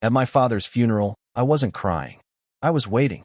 At my father's funeral, I wasn't crying. I was waiting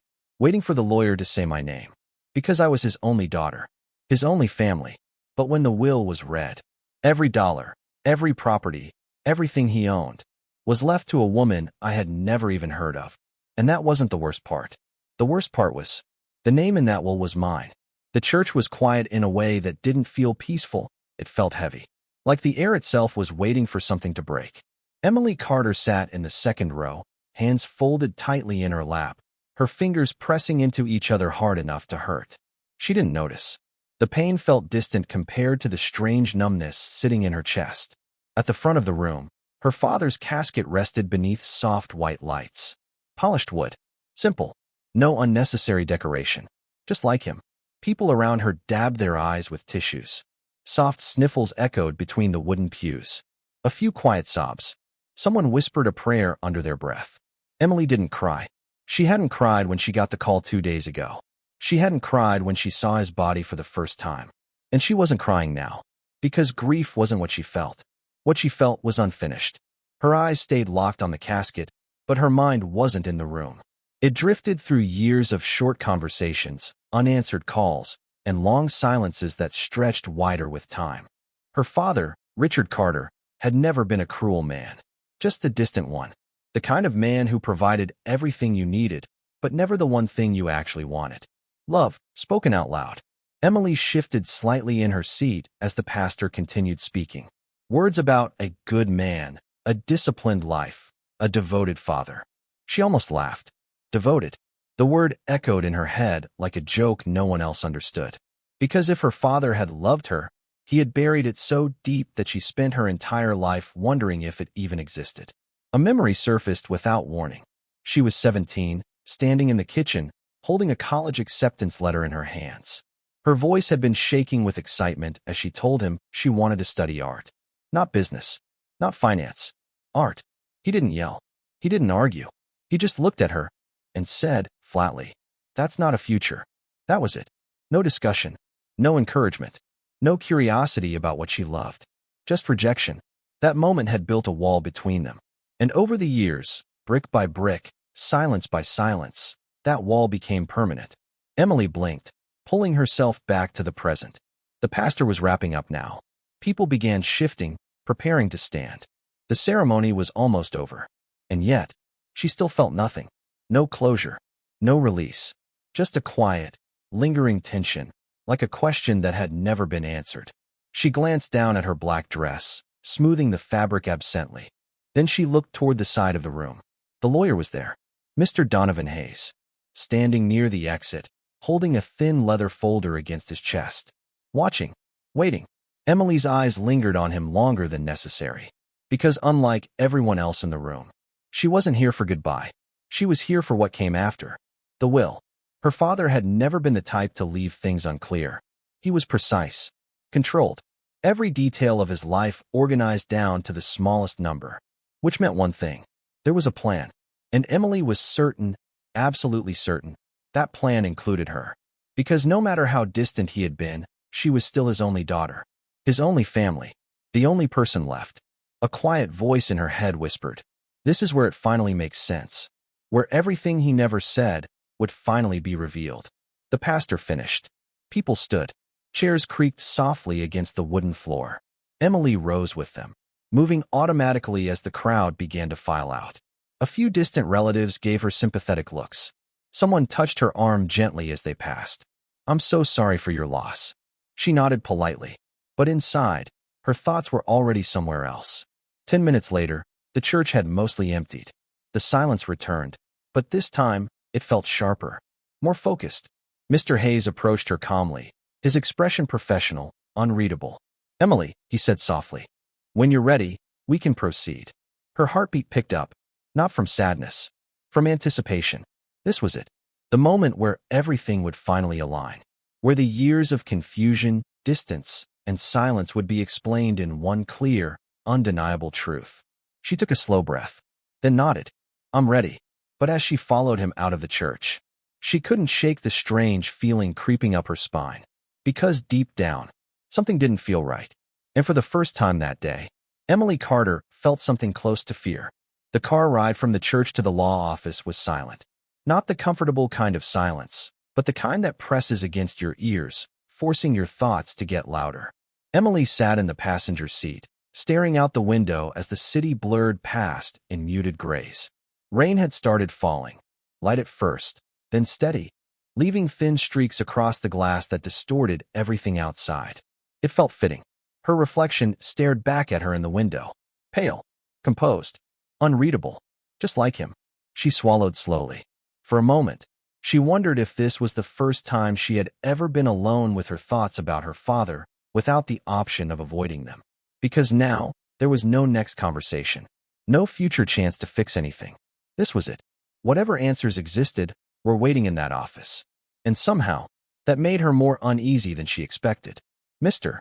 for the lawyer to say my name. Because I was his only daughter, his only family. But when the will was read, every dollar, every property, everything he owned, was left to a woman I had never even heard of. And that wasn't the worst part. The worst part was, the name in that will was mine. The church was quiet in a way that didn't feel peaceful. It felt heavy. Like the air itself was waiting for something to break. Emily Carter sat in the second row, hands folded tightly in her lap, her fingers pressing into each other hard enough to hurt. She didn't notice. The pain felt distant compared to the strange numbness sitting in her chest. At the front of the room, her father's casket rested beneath soft white lights. Polished wood. Simple. No unnecessary decoration. Just like him. People around her dabbed their eyes with tissues. Soft sniffles echoed between the wooden pews. A few quiet sobs. Someone whispered a prayer under their breath. Emily didn't cry. She hadn't cried when she got the call 2 days ago. She hadn't cried when she saw his body for the first time. And she wasn't crying now. Because grief wasn't what she felt. What she felt was unfinished. Her eyes stayed locked on the casket, but her mind wasn't in the room. It drifted through years of short conversations, unanswered calls, and long silences that stretched wider with time. Her father, Richard Carter, had never been a cruel man. Just a distant one. The kind of man who provided everything you needed, but never the one thing you actually wanted. Love, spoken out loud. Emily shifted slightly in her seat as the pastor continued speaking. Words about a good man, a disciplined life, a devoted father. She almost laughed. Devoted. The word echoed in her head like a joke no one else understood. Because if her father had loved her, he had buried it so deep that she spent her entire life wondering if it even existed. A memory surfaced without warning. She was 17, standing in the kitchen, holding a college acceptance letter in her hands. Her voice had been shaking with excitement as she told him she wanted to study art. Not business. Not finance. Art. He didn't yell. He didn't argue. He just looked at her and said, flatly, "That's not a future." That was it. No discussion. No encouragement. No curiosity about what she loved. Just rejection. That moment had built a wall between them. And over the years, brick by brick, silence by silence, that wall became permanent. Emily blinked, pulling herself back to the present. The pastor was wrapping up now. People began shifting, preparing to stand. The ceremony was almost over. And yet, she still felt nothing. No closure. No release. Just a quiet, lingering tension, like a question that had never been answered. She glanced down at her black dress, smoothing the fabric absently. Then she looked toward the side of the room. The lawyer was there. Mr. Donovan Hayes. Standing near the exit, holding a thin leather folder against his chest. Watching. Waiting. Emily's eyes lingered on him longer than necessary. Because unlike everyone else in the room, she wasn't here for goodbye. She was here for what came after. The will. Her father had never been the type to leave things unclear. He was precise. Controlled. Every detail of his life organized down to the smallest number. Which meant one thing. There was a plan. And Emily was certain, absolutely certain, that plan included her. Because no matter how distant he had been, she was still his only daughter. His only family. The only person left. A quiet voice in her head whispered, "This is where it finally makes sense. Where everything he never said would finally be revealed." The pastor finished. People stood. Chairs creaked softly against the wooden floor. Emily rose with them, moving automatically as the crowd began to file out. A few distant relatives gave her sympathetic looks. Someone touched her arm gently as they passed. "I'm so sorry for your loss." She nodded politely. But inside, her thoughts were already somewhere else. 10 minutes later, the church had mostly emptied. The silence returned, but this time, it felt sharper, more focused. Mr. Hayes approached her calmly, his expression professional, unreadable. "Emily," he said softly, "when you're ready, we can proceed." Her heartbeat picked up, not from sadness, from anticipation. This was it, the moment where everything would finally align, where the years of confusion, distance, and silence would be explained in one clear, undeniable truth. She took a slow breath, then nodded. "I'm ready." But as she followed him out of the church, she couldn't shake the strange feeling creeping up her spine. Because deep down, something didn't feel right. And for the first time that day, Emily Carter felt something close to fear. The car ride from the church to the law office was silent. Not the comfortable kind of silence, but the kind that presses against your ears, forcing your thoughts to get louder. Emily sat in the passenger seat, staring out the window as the city blurred past in muted grays. Rain had started falling, light at first, then steady, leaving thin streaks across the glass that distorted everything outside. It felt fitting. Her reflection stared back at her in the window. Pale, composed, unreadable, just like him. She swallowed slowly. For a moment, she wondered if this was the first time she had ever been alone with her thoughts about her father without the option of avoiding them. Because now, there was no next conversation, no future chance to fix anything. This was it. Whatever answers existed were waiting in that office. And somehow, that made her more uneasy than she expected. Mr.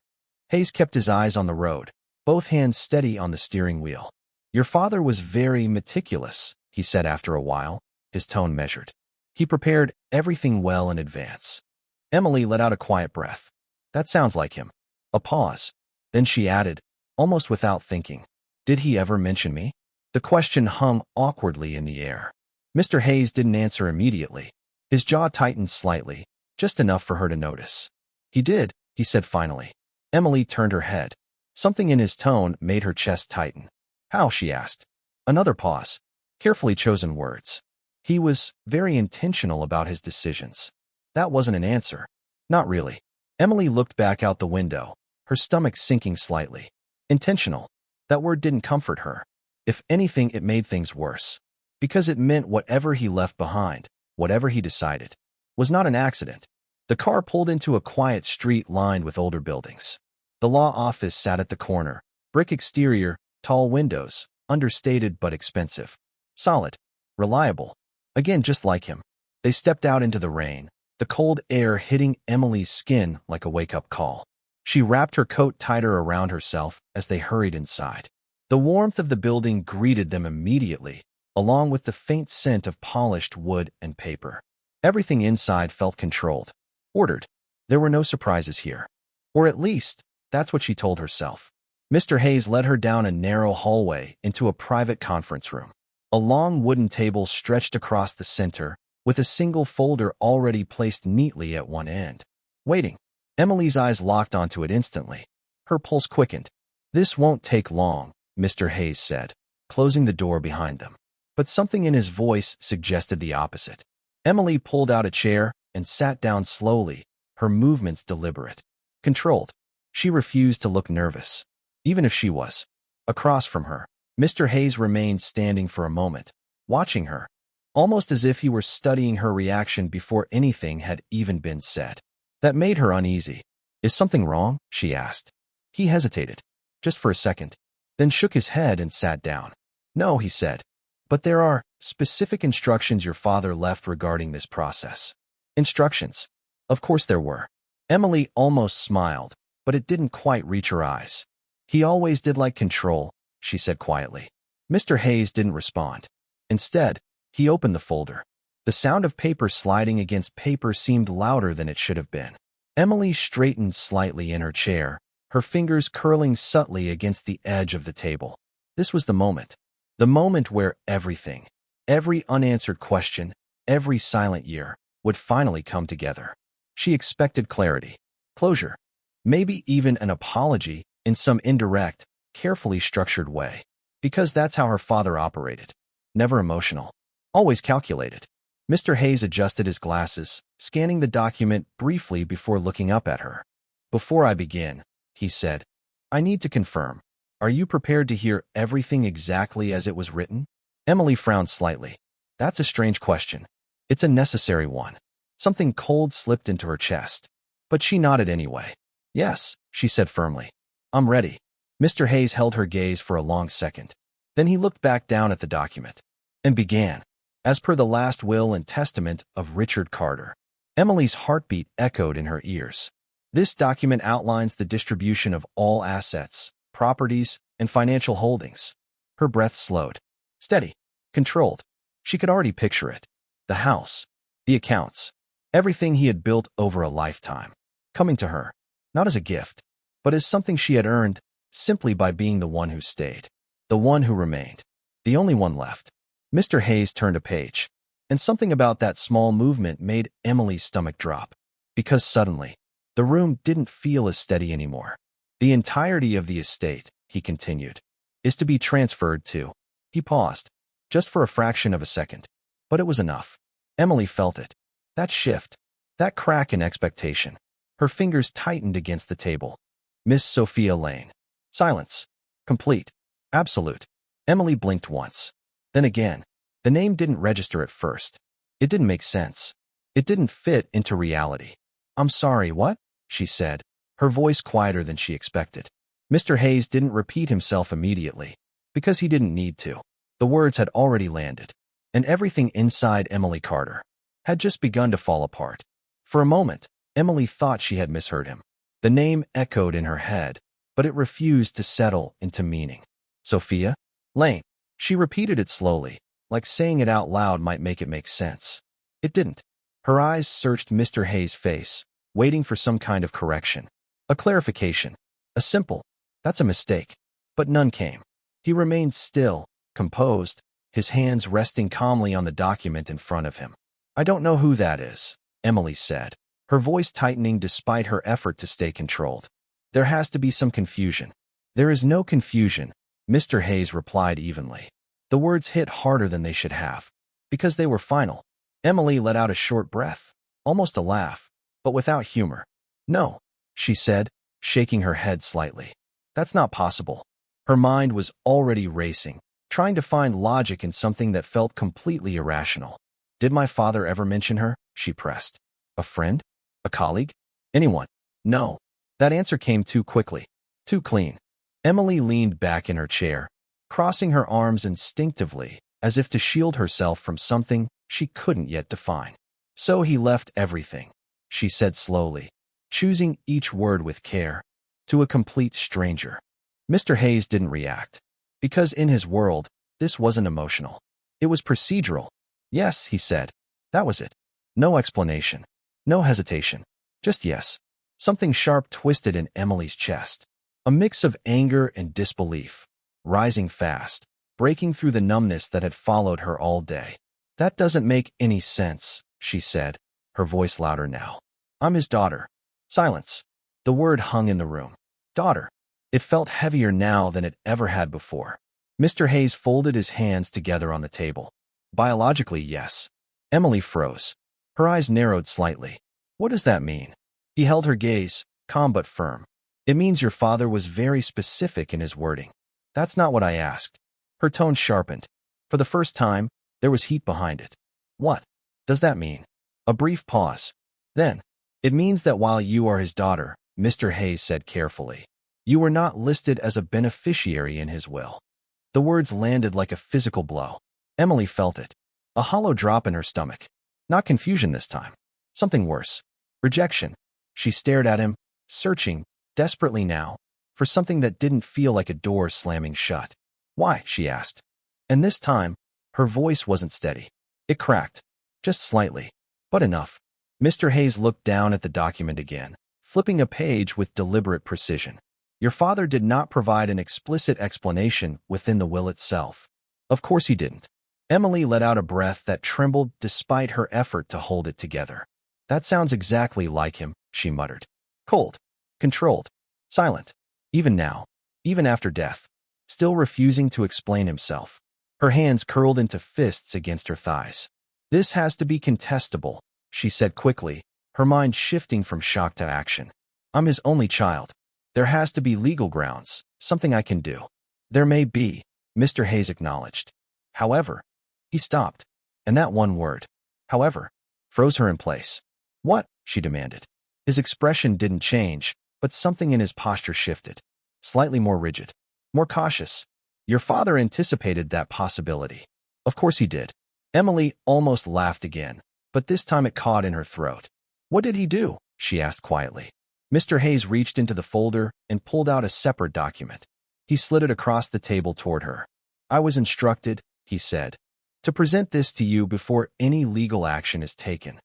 Hayes kept his eyes on the road, both hands steady on the steering wheel. Your father was very meticulous, he said after a while, his tone measured. He prepared everything well in advance. Emily let out a quiet breath. That sounds like him. A pause. Then she added, almost without thinking, did he ever mention me? The question hung awkwardly in the air. Mr. Hayes didn't answer immediately. His jaw tightened slightly, just enough for her to notice. He did, he said finally. Emily turned her head. Something in his tone made her chest tighten. How? She asked. Another pause. Carefully chosen words. He was very intentional about his decisions. That wasn't an answer. Not really. Emily looked back out the window, her stomach sinking slightly. Intentional. That word didn't comfort her. If anything, it made things worse. Because it meant whatever he left behind, whatever he decided, was not an accident. The car pulled into a quiet street lined with older buildings. The law office sat at the corner. Brick exterior, tall windows, understated but expensive. Solid. Reliable. Again, just like him. They stepped out into the rain, the cold air hitting Emily's skin like a wake-up call. She wrapped her coat tighter around herself as they hurried inside. The warmth of the building greeted them immediately, along with the faint scent of polished wood and paper. Everything inside felt controlled. Ordered. There were no surprises here. Or at least, that's what she told herself. Mr. Hayes led her down a narrow hallway into a private conference room. A long wooden table stretched across the center, with a single folder already placed neatly at one end. Waiting. Emily's eyes locked onto it instantly. Her pulse quickened. This won't take long, Mr. Hayes said, closing the door behind them. But something in his voice suggested the opposite. Emily pulled out a chair and sat down slowly, her movements deliberate. Controlled. She refused to look nervous. Even if she was. Across from her, Mr. Hayes remained standing for a moment, watching her, almost as if he were studying her reaction before anything had even been said. That made her uneasy. Is something wrong? She asked. He hesitated, just for a second, then shook his head and sat down. No, he said. But there are specific instructions your father left regarding this process. Instructions? Of course there were. Emily almost smiled, but it didn't quite reach her eyes. He always did like control, she said quietly. Mr. Hayes didn't respond. Instead, he opened the folder. The sound of paper sliding against paper seemed louder than it should have been. Emily straightened slightly in her chair, her fingers curling subtly against the edge of the table. This was the moment. The moment where everything, every unanswered question, every silent year, would finally come together. She expected clarity, closure, maybe even an apology in some indirect, carefully structured way. Because that's how her father operated. Never emotional. Always calculated. Mr. Hayes adjusted his glasses, scanning the document briefly before looking up at her. Before I begin, he said, I need to confirm. Are you prepared to hear everything exactly as it was written? Emily frowned slightly. That's a strange question. It's a necessary one. Something cold slipped into her chest. But she nodded anyway. Yes, she said firmly. I'm ready. Mr. Hayes held her gaze for a long second. Then he looked back down at the document and began. As per the last will and testament of Richard Carter. Emily's heartbeat echoed in her ears. This document outlines the distribution of all assets, properties, and financial holdings. Her breath slowed. Steady. Controlled. She could already picture it. The house. The accounts. Everything he had built over a lifetime. Coming to her. Not as a gift, but as something she had earned simply by being the one who stayed. The one who remained. The only one left. Mr. Hayes turned a page, and something about that small movement made Emily's stomach drop, because suddenly, the room didn't feel as steady anymore. The entirety of the estate, he continued, is to be transferred to. He paused, just for a fraction of a second, but it was enough. Emily felt it. That shift, that crack in expectation. Her fingers tightened against the table. Miss Sophia Lane. Silence. Complete. Absolute. Emily blinked once. Then again. The name didn't register at first. It didn't make sense. It didn't fit into reality. I'm sorry, what? She said, her voice quieter than she expected. Mr. Hayes didn't repeat himself immediately, because he didn't need to. The words had already landed, and everything inside Emily Carter had just begun to fall apart. For a moment, Emily thought she had misheard him. The name echoed in her head, but it refused to settle into meaning. Sophia Lane. She repeated it slowly, like saying it out loud might make it make sense. It didn't. Her eyes searched Mr. Hayes' face, waiting for some kind of correction. A clarification. A simple, "That's a mistake." But none came. He remained still, composed, his hands resting calmly on the document in front of him. I don't know who that is, Emily said, her voice tightening despite her effort to stay controlled. There has to be some confusion. There is no confusion, Mr. Hayes replied evenly. The words hit harder than they should have, because they were final. Emily let out a short breath, almost a laugh, but without humor. No, she said, shaking her head slightly. That's not possible. Her mind was already racing, trying to find logic in something that felt completely irrational. Did my father ever mention her? She pressed. A friend? A colleague? Anyone? No. That answer came too quickly, too clean. Emily leaned back in her chair, crossing her arms instinctively, as if to shield herself from something she couldn't yet define. So he left everything, she said slowly, choosing each word with care, to a complete stranger. Mr. Hayes didn't react, because in his world, this wasn't emotional. It was procedural. Yes, he said. That was it. No explanation. No hesitation. Just yes. Something sharp twisted in Emily's chest. A mix of anger and disbelief, rising fast, breaking through the numbness that had followed her all day. That doesn't make any sense, she said, her voice louder now. I'm his daughter. Silence. The word hung in the room. Daughter. It felt heavier now than it ever had before. Mr. Hayes folded his hands together on the table. Biologically, yes. Emily froze. Her eyes narrowed slightly. What does that mean? He held her gaze, calm but firm. It means your father was very specific in his wording. That's not what I asked. Her tone sharpened. For the first time, there was heat behind it. What does that mean? A brief pause. Then, it means that while you are his daughter, Mr. Hayes said carefully, you were not listed as a beneficiary in his will. The words landed like a physical blow. Emily felt it. A hollow drop in her stomach. Not confusion this time. Something worse. Rejection. She stared at him, searching, desperately now, for something that didn't feel like a door slamming shut. Why? She asked. And this time, her voice wasn't steady. It cracked. Just slightly. But enough. Mr. Hayes looked down at the document again, flipping a page with deliberate precision. Your father did not provide an explicit explanation within the will itself. Of course he didn't. Emily let out a breath that trembled despite her effort to hold it together. That sounds exactly like him, she muttered. Cold. Controlled. Silent. Even now. Even after death. Still refusing to explain himself. Her hands curled into fists against her thighs. This has to be contestable, she said quickly, her mind shifting from shock to action. I'm his only child. There has to be legal grounds, something I can do. There may be, Mr. Hayes acknowledged. However, he stopped, and that one word, however, froze her in place. What? She demanded. His expression didn't change, but something in his posture shifted. Slightly more rigid. More cautious. Your father anticipated that possibility. Of course he did. Emily almost laughed again, but this time it caught in her throat. What did he do? She asked quietly. Mr. Hayes reached into the folder and pulled out a separate document. He slid it across the table toward her. I was instructed, he said, to present this to you before any legal action is taken.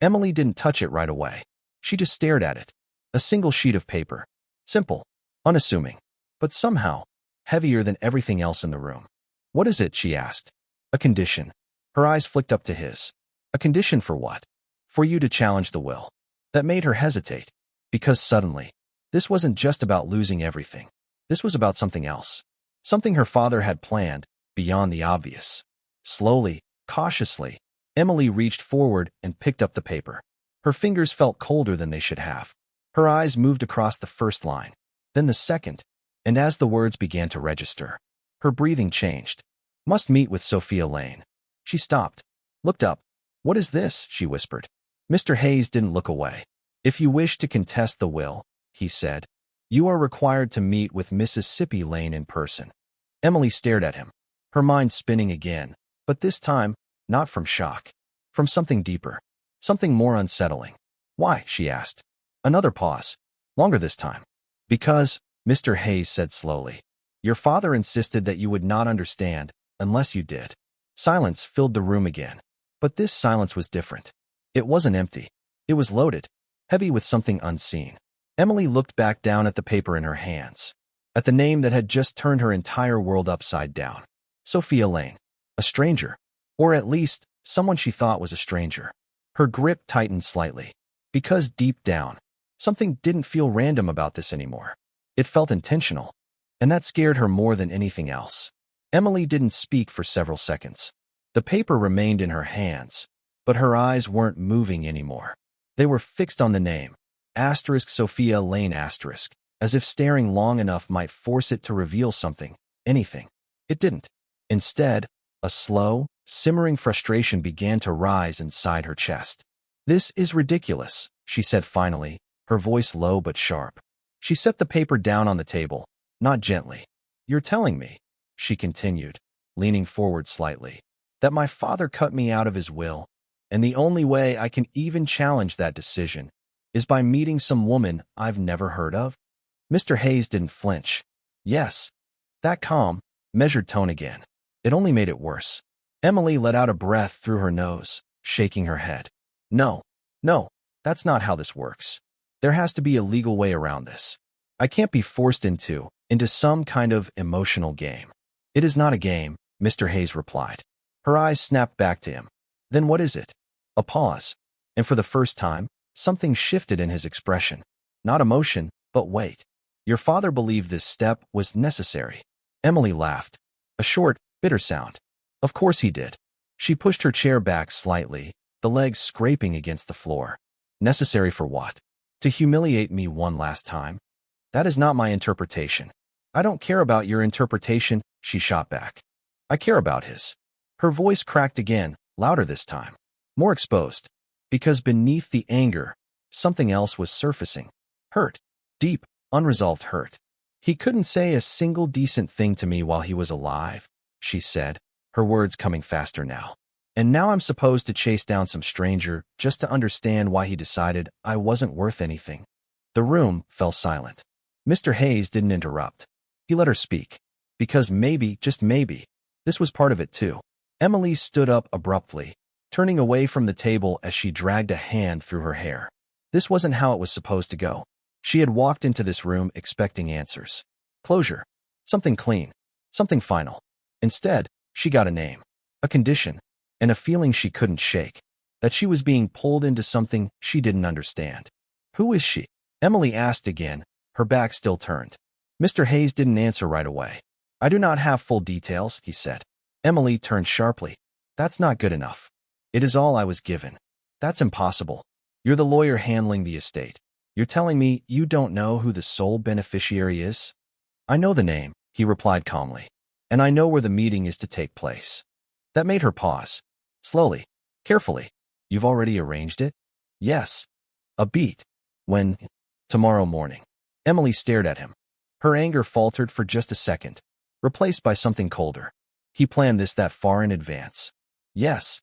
Emily didn't touch it right away. She just stared at it. A single sheet of paper. Simple, unassuming, but somehow heavier than everything else in the room. What is it? She asked. A condition. Her eyes flicked up to his. A condition for what? For you to challenge the will. That made her hesitate. Because suddenly, this wasn't just about losing everything. This was about something else. Something her father had planned, beyond the obvious. Slowly, cautiously, Emily reached forward and picked up the paper. Her fingers felt colder than they should have. Her eyes moved across the first line, then the second, and as the words began to register, her breathing changed. Must meet with Sophia Lane. She stopped, looked up. What is this? She whispered. Mr. Hayes didn't look away. If you wish to contest the will, he said, you are required to meet with Mississippi Lane in person. Emily stared at him, her mind spinning again, but this time, not from shock. From something deeper. Something more unsettling. Why? She asked. Another pause. Longer this time. Because, Mr. Hayes said slowly, your father insisted that you would not understand unless you did. Silence filled the room again. But this silence was different. It wasn't empty. It was loaded, heavy with something unseen. Emily looked back down at the paper in her hands, at the name that had just turned her entire world upside down. Sophia Lane. A stranger. Or at least, someone she thought was a stranger. Her grip tightened slightly. Because deep down, something didn't feel random about this anymore. It felt intentional. And that scared her more than anything else. Emily didn't speak for several seconds. The paper remained in her hands, but her eyes weren't moving anymore. They were fixed on the name, Sophia Lane *, as if staring long enough might force it to reveal something, anything. It didn't. Instead, a slow, simmering frustration began to rise inside her chest. This is ridiculous, she said finally, her voice low but sharp. She set the paper down on the table, not gently. You're telling me, she continued, leaning forward slightly, that my father cut me out of his will, and the only way I can even challenge that decision is by meeting some woman I've never heard of? Mr. Hayes didn't flinch. Yes. That calm, measured tone again. It only made it worse. Emily let out a breath through her nose, shaking her head. No, that's not how this works. There has to be a legal way around this. I can't be forced into some kind of emotional game. It is not a game, Mr. Hayes replied. Her eyes snapped back to him. Then what is it? A pause. And for the first time, something shifted in his expression. Not emotion, but weight. Your father believed this step was necessary. Emily laughed. A short, bitter sound. Of course he did. She pushed her chair back slightly, the legs scraping against the floor. Necessary for what? To humiliate me one last time? That is not my interpretation. I don't care about your interpretation, she shot back. I care about his. Her voice cracked again, louder this time. More exposed. Because beneath the anger, something else was surfacing. Hurt. Deep, unresolved hurt. He couldn't say a single decent thing to me while he was alive, she said, her words coming faster now. And now I'm supposed to chase down some stranger just to understand why he decided I wasn't worth anything. The room fell silent. Mr. Hayes didn't interrupt. He let her speak. Because maybe, just maybe, this was part of it too. Emily stood up abruptly, turning away from the table as she dragged a hand through her hair. This wasn't how it was supposed to go. She had walked into this room expecting answers. Closure. Something clean. Something final. Instead, she got a name. A condition. And a feeling she couldn't shake. That she was being pulled into something she didn't understand. Who is she? Emily asked again, her back still turned. Mr. Hayes didn't answer right away. I do not have full details, he said. Emily turned sharply. That's not good enough. It is all I was given. That's impossible. You're the lawyer handling the estate. You're telling me you don't know who the sole beneficiary is? I know the name, he replied calmly. And I know where the meeting is to take place. That made her pause. Slowly. Carefully. You've already arranged it? Yes. A beat. When? Tomorrow morning. Emily stared at him. Her anger faltered for just a second, replaced by something colder. He planned this that far in advance. Yes.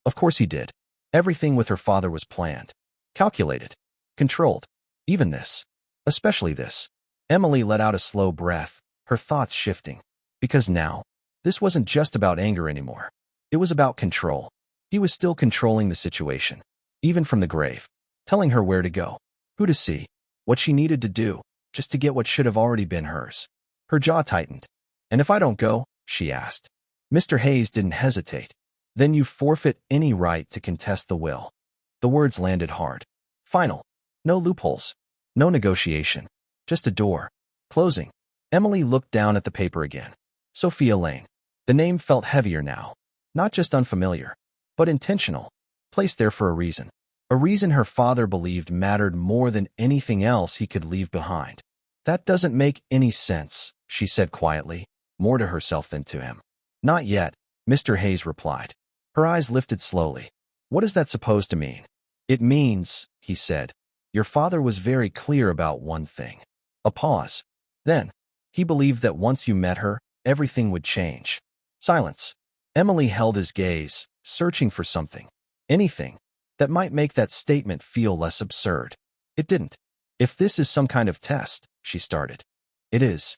Of course he did. Everything with her father was planned. Calculated. Controlled. Even this. Especially this. Emily let out a slow breath, her thoughts shifting. Because now, this wasn't just about anger anymore. It was about control. He was still controlling the situation, even from the grave, telling her where to go, who to see, what she needed to do, just to get what should have already been hers. Her jaw tightened. And if I don't go? She asked. Mr. Hayes didn't hesitate. Then you forfeit any right to contest the will. The words landed hard. Final. No loopholes. No negotiation. Just a door. Closing. Emily looked down at the paper again. Sophia Lane. The name felt heavier now. Not just unfamiliar, but intentional. Placed there for a reason. A reason her father believed mattered more than anything else he could leave behind. That doesn't make any sense, she said quietly, more to herself than to him. Not yet, Mr. Hayes replied. Her eyes lifted slowly. What is that supposed to mean? It means, he said, your father was very clear about one thing. A pause. Then, he believed that once you met her, everything would change. Silence. Emily held his gaze, searching for something. Anything that might make that statement feel less absurd. It didn't. If this is some kind of test, she started. It is.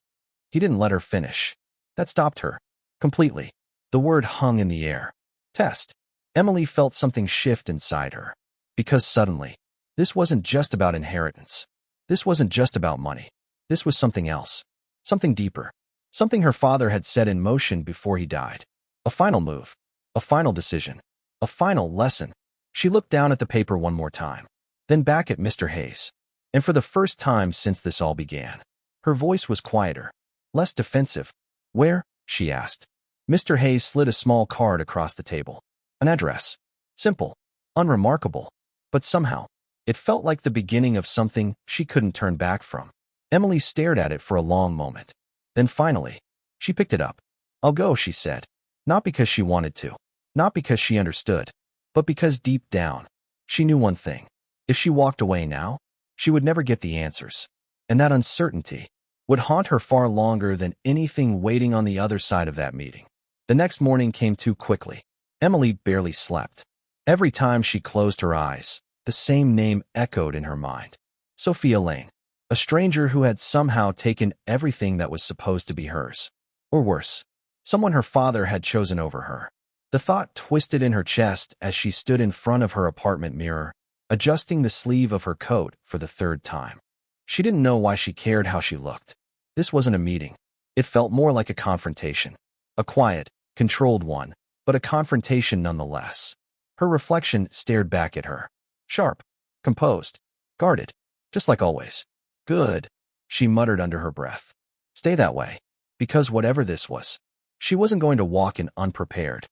He didn't let her finish. That stopped her. Completely. The word hung in the air. Test. Emily felt something shift inside her. Because suddenly, this wasn't just about inheritance. This wasn't just about money. This was something else. Something deeper. Something her father had set in motion before he died. A final move. A final decision. A final lesson. She looked down at the paper one more time. Then back at Mr. Hayes. And for the first time since this all began, her voice was quieter. Less defensive. Where? She asked. Mr. Hayes slid a small card across the table. An address. Simple. Unremarkable. But somehow, it felt like the beginning of something she couldn't turn back from. Emily stared at it for a long moment. Then finally, she picked it up. I'll go, she said. Not because she wanted to. Not because she understood. But because deep down, she knew one thing. If she walked away now, she would never get the answers. And that uncertainty would haunt her far longer than anything waiting on the other side of that meeting. The next morning came too quickly. Emily barely slept. Every time she closed her eyes, the same name echoed in her mind. Sophia Lane. A stranger who had somehow taken everything that was supposed to be hers. Or worse, someone her father had chosen over her. The thought twisted in her chest as she stood in front of her apartment mirror, adjusting the sleeve of her coat for the third time. She didn't know why she cared how she looked. This wasn't a meeting. It felt more like a confrontation. A quiet, controlled one, but a confrontation nonetheless. Her reflection stared back at her. Sharp, composed, guarded, just like always. Good, she muttered under her breath. Stay that way, because whatever this was, she wasn't going to walk in unprepared.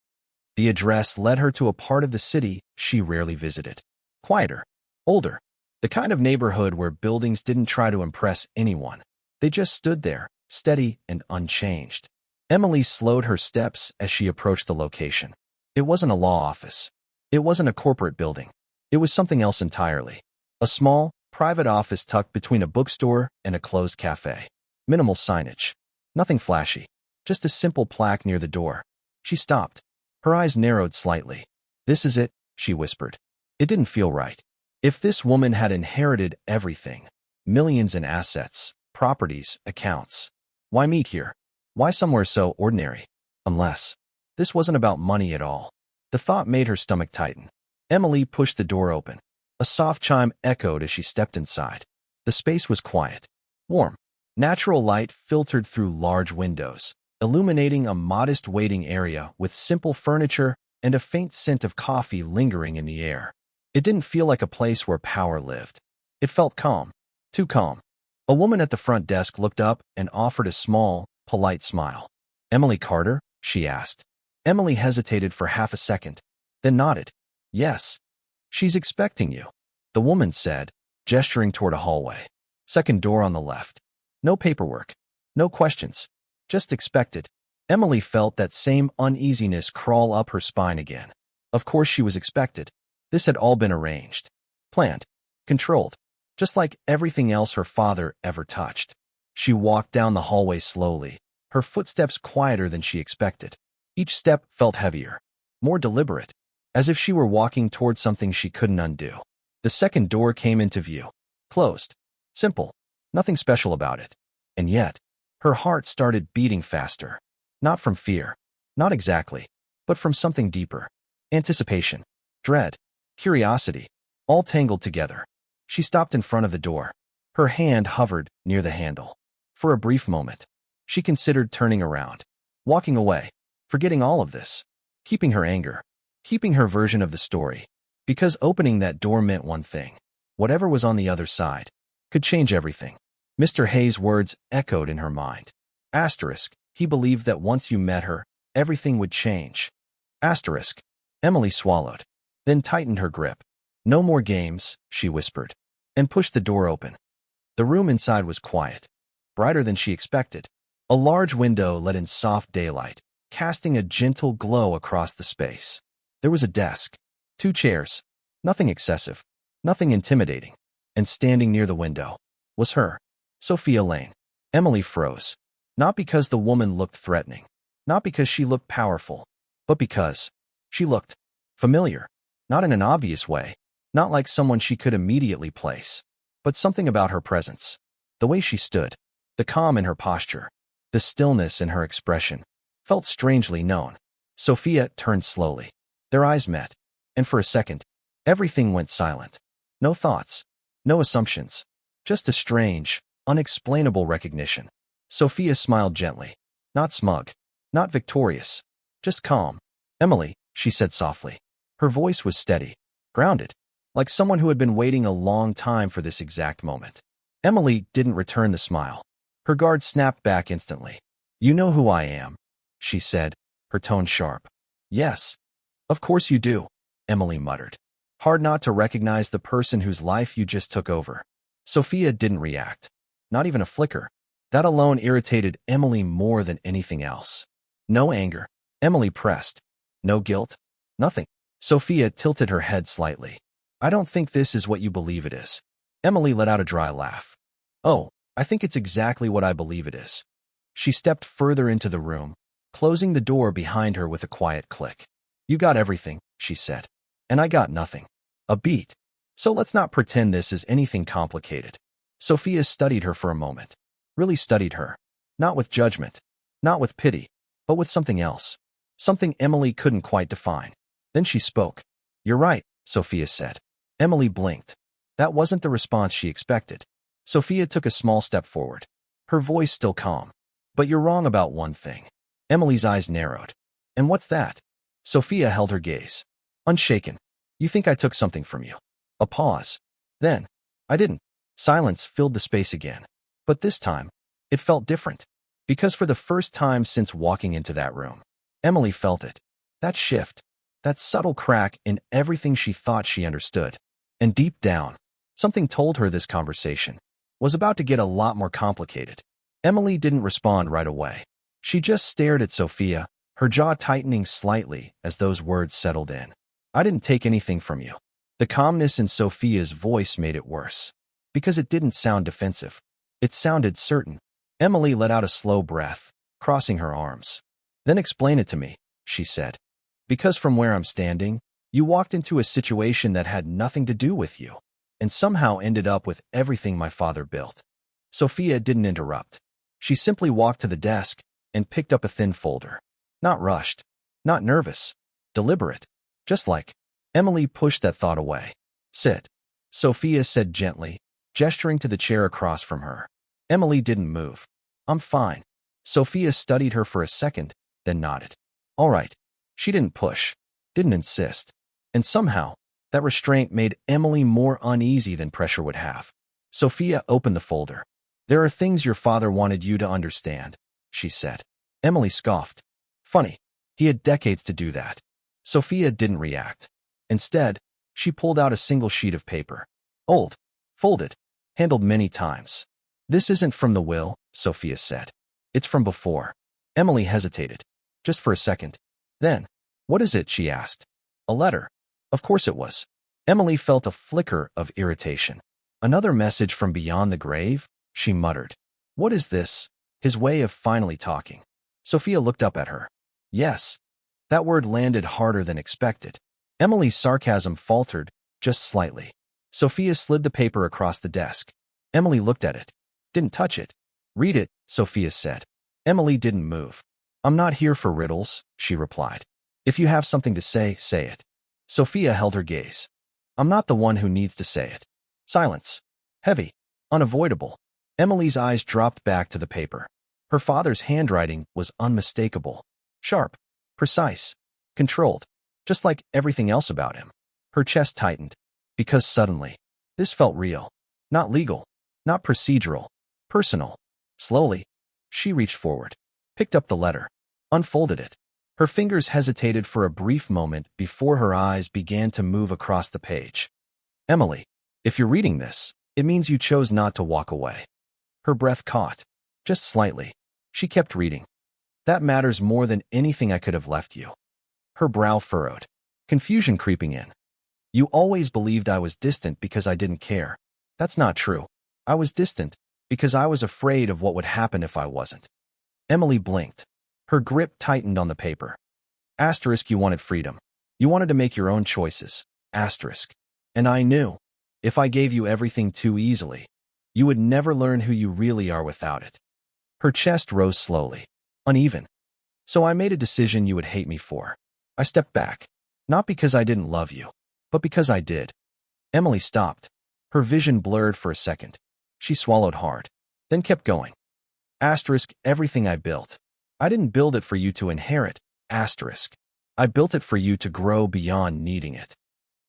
The address led her to a part of the city she rarely visited. Quieter, older, the kind of neighborhood where buildings didn't try to impress anyone. They just stood there, steady and unchanged. Emily slowed her steps as she approached the location. It wasn't a law office. It wasn't a corporate building. It was something else entirely. A small, private office tucked between a bookstore and a closed cafe. Minimal signage. Nothing flashy. Just a simple plaque near the door. She stopped. Her eyes narrowed slightly. This is it, she whispered. It didn't feel right. If this woman had inherited everything, millions in assets, properties, accounts, why meet here? Why somewhere so ordinary? Unless this wasn't about money at all. The thought made her stomach tighten. Emily pushed the door open. A soft chime echoed as she stepped inside. The space was quiet, warm. Natural light filtered through large windows, illuminating a modest waiting area with simple furniture and a faint scent of coffee lingering in the air. It didn't feel like a place where power lived. It felt calm, too calm. A woman at the front desk looked up and offered a small, polite smile. Emily Carter? She asked. Emily hesitated for half a second, then nodded. Yes. She's expecting you, the woman said, gesturing toward a hallway. Second door on the left. No paperwork. No questions. Just expected. Emily felt that same uneasiness crawl up her spine again. Of course she was expected. This had all been arranged. Planned. Controlled. Just like everything else her father ever touched. She walked down the hallway slowly, her footsteps quieter than she expected. Each step felt heavier, more deliberate, as if she were walking toward something she couldn't undo. The second door came into view. Closed. Simple. Nothing special about it. And yet, her heart started beating faster. Not from fear. Not exactly. But from something deeper. Anticipation. Dread. Curiosity. All tangled together. She stopped in front of the door. Her hand hovered near the handle. For a brief moment, she considered turning around. Walking away. forgetting all of this, keeping her anger, keeping her version of the story, because opening that door meant one thing. Whatever was on the other side could change everything. Mr. Hayes' words echoed in her mind. Asterisk, he believed that once you met her, everything would change. Asterisk. Emily swallowed, then tightened her grip. No more games, she whispered, and pushed the door open. The room inside was quiet, brighter than she expected. A large window let in soft daylight, casting a gentle glow across the space. There was a desk, 2 chairs, nothing excessive, nothing intimidating, and standing near the window was her, Sophia Lane. Emily froze, not because the woman looked threatening, not because she looked powerful, but because she looked familiar, not in an obvious way, not like someone she could immediately place, but something about her presence, the way she stood, the calm in her posture, the stillness in her expression, felt strangely known. Sophia turned slowly. Their eyes met, and for a second, everything went silent. No thoughts, no assumptions, just a strange, unexplainable recognition. Sophia smiled gently, not smug, not victorious, just calm. Emily, she said softly. Her voice was steady, grounded, like someone who had been waiting a long time for this exact moment. Emily didn't return the smile. Her guard snapped back instantly. You know who I am, she said, her tone sharp. Yes, of course you do, Emily muttered. Hard not to recognize the person whose life you just took over. Sophia didn't react, not even a flicker. That alone irritated Emily more than anything else. No anger, Emily pressed. No guilt, nothing. Sophia tilted her head slightly. I don't think this is what you believe it is. Emily let out a dry laugh. Oh, I think it's exactly what I believe it is. She stepped further into the room, closing the door behind her with a quiet click. You got everything, she said, and I got nothing. A beat. So let's not pretend this is anything complicated. Sophia studied her for a moment. Really studied her. Not with judgment, not with pity, but with something else. Something Emily couldn't quite define. Then she spoke. You're right, Sophia said. Emily blinked. That wasn't the response she expected. Sophia took a small step forward, her voice still calm. But you're wrong about one thing. Emily's eyes narrowed. And what's that? Sophia held her gaze. Unshaken. You think I took something from you. A pause. Then, I didn't. Silence filled the space again. But this time, it felt different. Because for the first time since walking into that room, Emily felt it. That shift. That subtle crack in everything she thought she understood. And deep down, something told her this conversation was about to get a lot more complicated. Emily didn't respond right away. She just stared at Sophia, her jaw tightening slightly as those words settled in. I didn't take anything from you. The calmness in Sophia's voice made it worse. Because it didn't sound defensive. It sounded certain. Emily let out a slow breath, crossing her arms. Then explain it to me, she said. Because from where I'm standing, you walked into a situation that had nothing to do with you, and somehow ended up with everything my father built. Sophia didn't interrupt. She simply walked to the desk and picked up a thin folder. Not rushed, not nervous, deliberate. Just like. Emily pushed that thought away. Sit, Sophia said gently, gesturing to the chair across from her. Emily didn't move. I'm fine. Sophia studied her for a second, then nodded. All right. She didn't push, didn't insist. And somehow, that restraint made Emily more uneasy than pressure would have. Sophia opened the folder. There are things your father wanted you to understand, she said. Emily scoffed. Funny. He had decades to do that. Sophia didn't react. Instead, she pulled out a single sheet of paper. Old, folded, handled many times. This isn't from the will, Sophia said. It's from before. Emily hesitated. Just for a second. Then, what is it, she asked. A letter. Of course it was. Emily felt a flicker of irritation. Another message from beyond the grave, she muttered. What is this? His way of finally talking. Sophia looked up at her. Yes. That word landed harder than expected. Emily's sarcasm faltered, just slightly. Sophia slid the paper across the desk. Emily looked at it. Didn't touch it. Read it, Sophia said. Emily didn't move. I'm not here for riddles, she replied. If you have something to say, say it. Sophia held her gaze. I'm not the one who needs to say it. Silence. Heavy. Unavoidable. Emily's eyes dropped back to the paper. Her father's handwriting was unmistakable. Sharp. Precise. Controlled. Just like everything else about him. Her chest tightened. Because suddenly, this felt real. Not legal. Not procedural. Personal. Slowly, she reached forward. Picked up the letter. Unfolded it. Her fingers hesitated for a brief moment before her eyes began to move across the page. Emily, if you're reading this, it means you chose not to walk away. Her breath caught. Just slightly. She kept reading. That matters more than anything I could have left you. Her brow furrowed. Confusion creeping in. You always believed I was distant because I didn't care. That's not true. I was distant because I was afraid of what would happen if I wasn't. Emily blinked. Her grip tightened on the paper. Asterisk, you wanted freedom. You wanted to make your own choices. Asterisk. And I knew, if I gave you everything too easily, you would never learn who you really are without it. Her chest rose slowly. Uneven. So I made a decision you would hate me for. I stepped back. Not because I didn't love you, but because I did. Emily stopped. Her vision blurred for a second. She swallowed hard, then kept going. Asterisk, everything I built. I didn't build it for you to inherit. Asterisk. I built it for you to grow beyond needing it.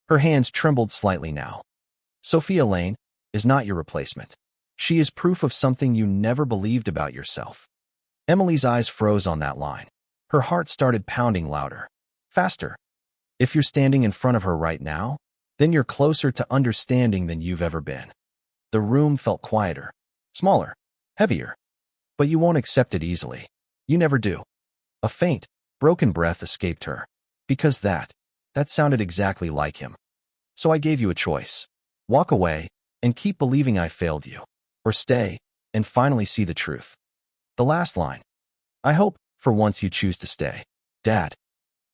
Her hands trembled slightly now. Sophia Lane is not your replacement. She is proof of something you never believed about yourself. Emily's eyes froze on that line. Her heart started pounding louder. Faster. If you're standing in front of her right now, then you're closer to understanding than you've ever been. The room felt quieter, smaller, heavier. But you won't accept it easily. You never do. A faint, broken breath escaped her. Because that sounded exactly like him. So I gave you a choice. Walk away and keep believing I failed you. Or stay and finally see the truth. The last line. I hope, for once, you choose to stay. Dad.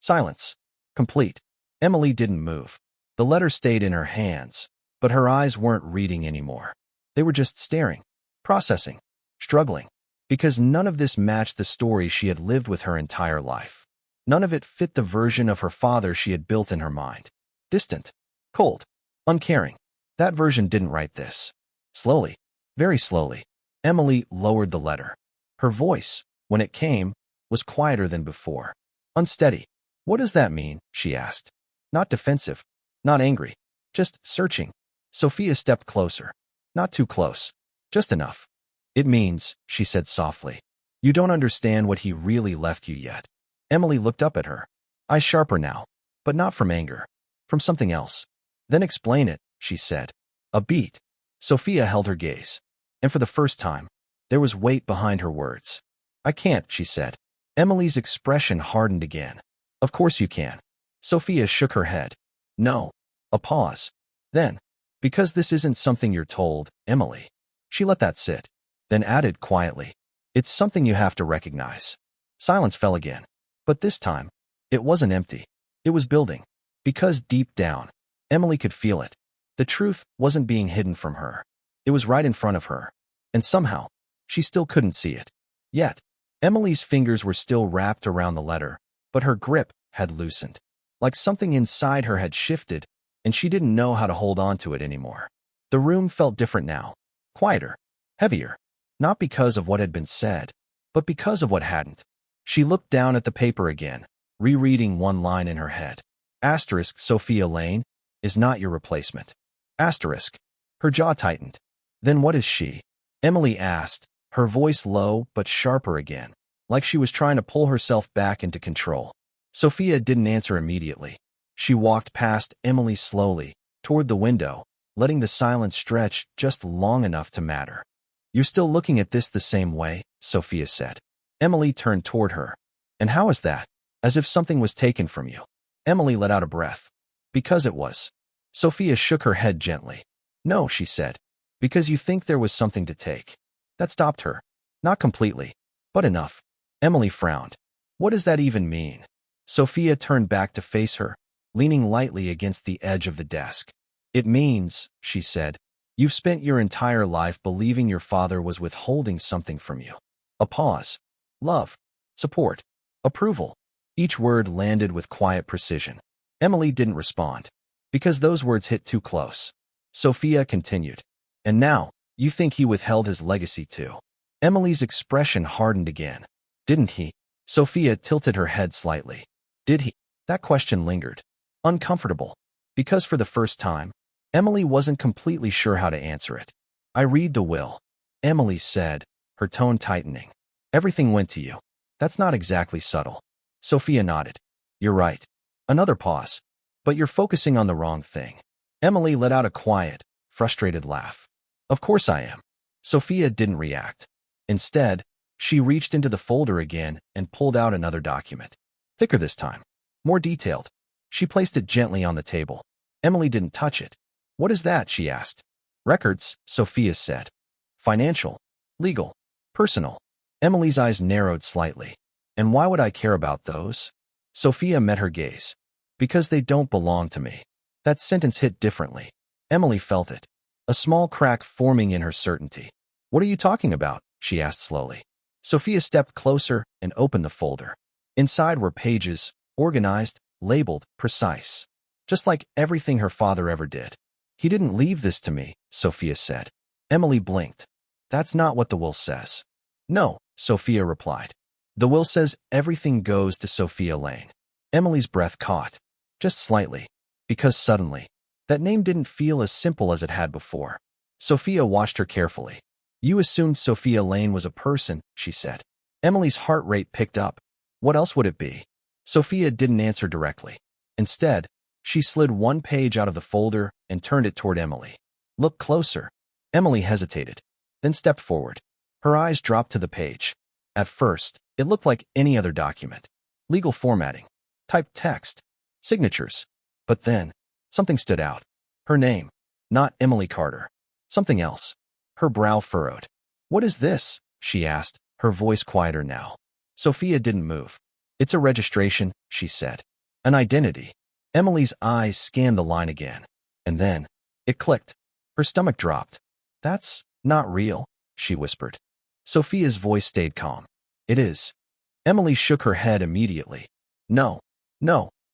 Silence. Complete. Emily didn't move. The letter stayed in her hands, but her eyes weren't reading anymore. They were just staring, processing, struggling. Because none of this matched the story she had lived with her entire life. None of it fit the version of her father she had built in her mind. Distant, cold, uncaring. That version didn't write this. Slowly, very slowly, Emily lowered the letter. Her voice, when it came, was quieter than before. Unsteady. What does that mean? She asked. Not defensive, not angry, just searching. Sophia stepped closer. Not too close. Just enough. It means, she said softly, you don't understand what he really left you yet. Emily looked up at her. Eyes sharper now, but not from anger. From something else. Then explain it, she said. A beat. Sophia held her gaze. And for the first time, there was weight behind her words. I can't, she said. Emily's expression hardened again. Of course you can. Sophia shook her head. No. A pause. Then, because this isn't something you're told, Emily. She let that sit. Then added quietly, it's something you have to recognize. Silence fell again. But this time, it wasn't empty. It was building. Because deep down, Emily could feel it. The truth wasn't being hidden from her. It was right in front of her. And somehow, she still couldn't see it. Yet, Emily's fingers were still wrapped around the letter, but her grip had loosened. Like something inside her had shifted, and she didn't know how to hold on to it anymore. The room felt different now. Quieter. Heavier. Not because of what had been said, but because of what hadn't. She looked down at the paper again, rereading one line in her head. Asterisk, Sophia Lane is not your replacement. Asterisk. Her jaw tightened. Then what is she? Emily asked, her voice low but sharper again, like she was trying to pull herself back into control. Sophia didn't answer immediately. She walked past Emily slowly, toward the window, letting the silence stretch just long enough to matter. You're still looking at this the same way, Sophia said. Emily turned toward her. And how is that? As if something was taken from you. Emily let out a breath. Because it was. Sophia shook her head gently. No, she said. Because you think there was something to take. That stopped her. Not completely, but enough. Emily frowned. What does that even mean? Sophia turned back to face her, leaning lightly against the edge of the desk. It means, she said, you've spent your entire life believing your father was withholding something from you. A pause. Love. Support. Approval. Each word landed with quiet precision. Emily didn't respond. Because those words hit too close. Sophia continued. And now, you think he withheld his legacy too. Emily's expression hardened again. Didn't he? Sophia tilted her head slightly. Did he? That question lingered. Uncomfortable. Because for the first time, Emily wasn't completely sure how to answer it. I read the will, Emily said, her tone tightening. Everything went to you. That's not exactly subtle. Sophia nodded. You're right. Another pause. But you're focusing on the wrong thing. Emily let out a quiet, frustrated laugh. Of course I am. Sophia didn't react. Instead, she reached into the folder again and pulled out another document. Thicker this time. More detailed. She placed it gently on the table. Emily didn't touch it. What is that? She asked. Records, Sophia said. Financial, legal, personal. Emily's eyes narrowed slightly. And why would I care about those? Sophia met her gaze. Because they don't belong to me. That sentence hit differently. Emily felt it. A small crack forming in her certainty. What are you talking about? She asked slowly. Sophia stepped closer and opened the folder. Inside were pages, organized, labeled, precise. Just like everything her father ever did. He didn't leave this to me, Sophia said. Emily blinked. That's not what the will says. No, Sophia replied. The will says everything goes to Sophia Lane. Emily's breath caught. Just slightly. Because suddenly, that name didn't feel as simple as it had before. Sophia watched her carefully. You assumed Sophia Lane was a person, she said. Emily's heart rate picked up. What else would it be? Sophia didn't answer directly. Instead, she slid one page out of the folder and turned it toward Emily. Look closer. Emily hesitated, then stepped forward. Her eyes dropped to the page. At first, it looked like any other document. Legal formatting, typed text, signatures. But then, something stood out. Her name. Not Emily Carter. Something else. Her brow furrowed. What is this? She asked, her voice quieter now. Sophia didn't move. It's a registration, she said. An identity. Emily's eyes scanned the line again. And then, it clicked. Her stomach dropped. That's not real, she whispered. Sophia's voice stayed calm. It is. Emily shook her head immediately. No,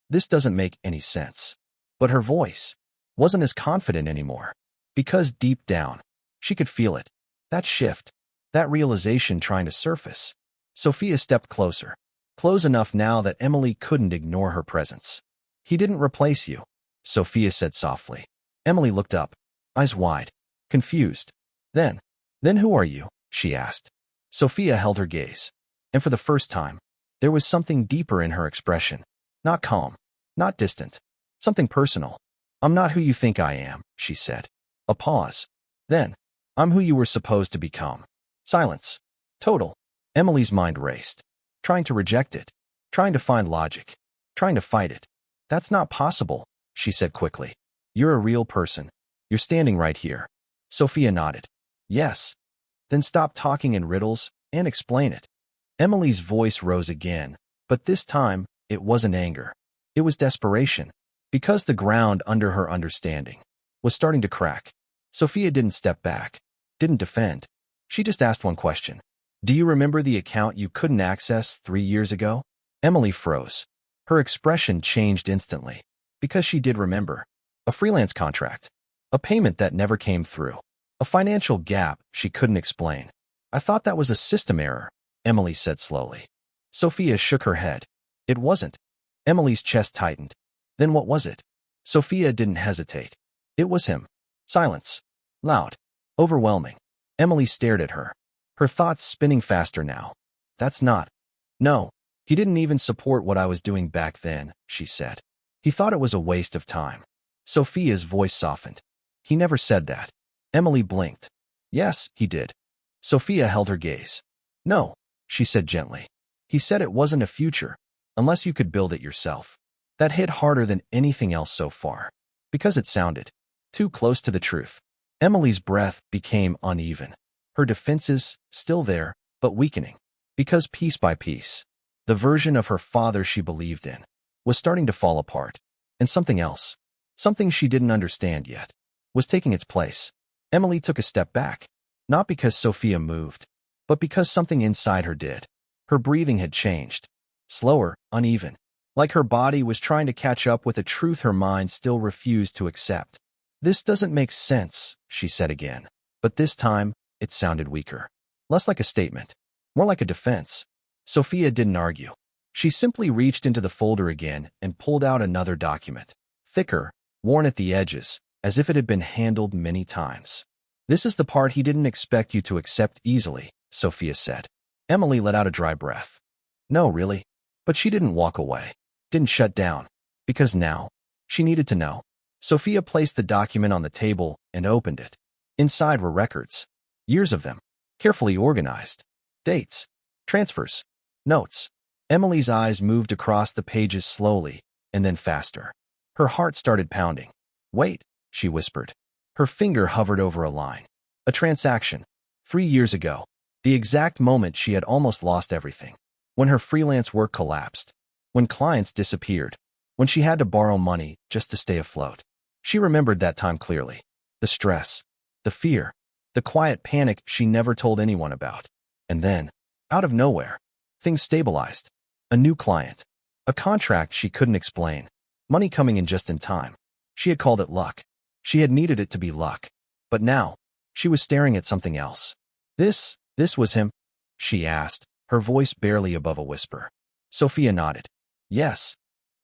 this doesn't make any sense. But her voice wasn't as confident anymore. Because deep down, she could feel it. That shift, that realization trying to surface. Sophia stepped closer. Close enough now that Emily couldn't ignore her presence. He didn't replace you, Sophia said softly. Emily looked up, eyes wide, confused. Then who are you? She asked. Sophia held her gaze. And for the first time, there was something deeper in her expression. Not calm, not distant, something personal. I'm not who you think I am, she said. A pause. Then, I'm who you were supposed to become. Silence. Total. Emily's mind raced. Trying to reject it. Trying to find logic. Trying to fight it. That's not possible, she said quickly. You're a real person. You're standing right here. Sophia nodded. Yes. Then stop talking in riddles and explain it. Emily's voice rose again, but this time, it wasn't anger. It was desperation. Because the ground under her understanding was starting to crack. Sophia didn't step back, didn't defend. She just asked one question. Do you remember the account you couldn't access 3 years ago? Emily froze. Her expression changed instantly. Because she did remember. A freelance contract. A payment that never came through. A financial gap she couldn't explain. I thought that was a system error, Emily said slowly. Sophia shook her head. It wasn't. Emily's chest tightened. Then what was it? Sophia didn't hesitate. It was him. Silence. Loud. Overwhelming. Emily stared at her. Her thoughts spinning faster now. That's not. No. He didn't even support what I was doing back then, she said. He thought it was a waste of time. Sophia's voice softened. He never said that. Emily blinked. Yes, he did. Sophia held her gaze. No, she said gently. He said it wasn't a future, unless you could build it yourself. That hit harder than anything else so far. Because it sounded too close to the truth. Emily's breath became uneven. Her defenses, still there, but weakening. Because piece by piece, the version of her father she believed in was starting to fall apart. And something else, something she didn't understand yet, was taking its place. Emily took a step back. Not because Sophia moved, but because something inside her did. Her breathing had changed. Slower, uneven. Like her body was trying to catch up with a truth her mind still refused to accept. This doesn't make sense, she said again. But this time, it sounded weaker. Less like a statement. More like a defense. Sophia didn't argue. She simply reached into the folder again and pulled out another document, thicker, worn at the edges, as if it had been handled many times. This is the part he didn't expect you to accept easily, Sophia said. Emily let out a dry breath. No, really? But she didn't walk away, didn't shut down, because now, she needed to know. Sophia placed the document on the table and opened it. Inside were records, years of them, carefully organized. Dates, transfers, notes. Emily's eyes moved across the pages slowly, and then faster. Her heart started pounding. Wait, she whispered. Her finger hovered over a line. A transaction. 3 years ago. The exact moment she had almost lost everything. When her freelance work collapsed. When clients disappeared. When she had to borrow money just to stay afloat. She remembered that time clearly. The stress. The fear. The quiet panic she never told anyone about. And then, out of nowhere, things stabilized. A new client. A contract she couldn't explain. Money coming in just in time. She had called it luck. She had needed it to be luck. But now, she was staring at something else. This was him? She asked, her voice barely above a whisper. Sophia nodded. Yes.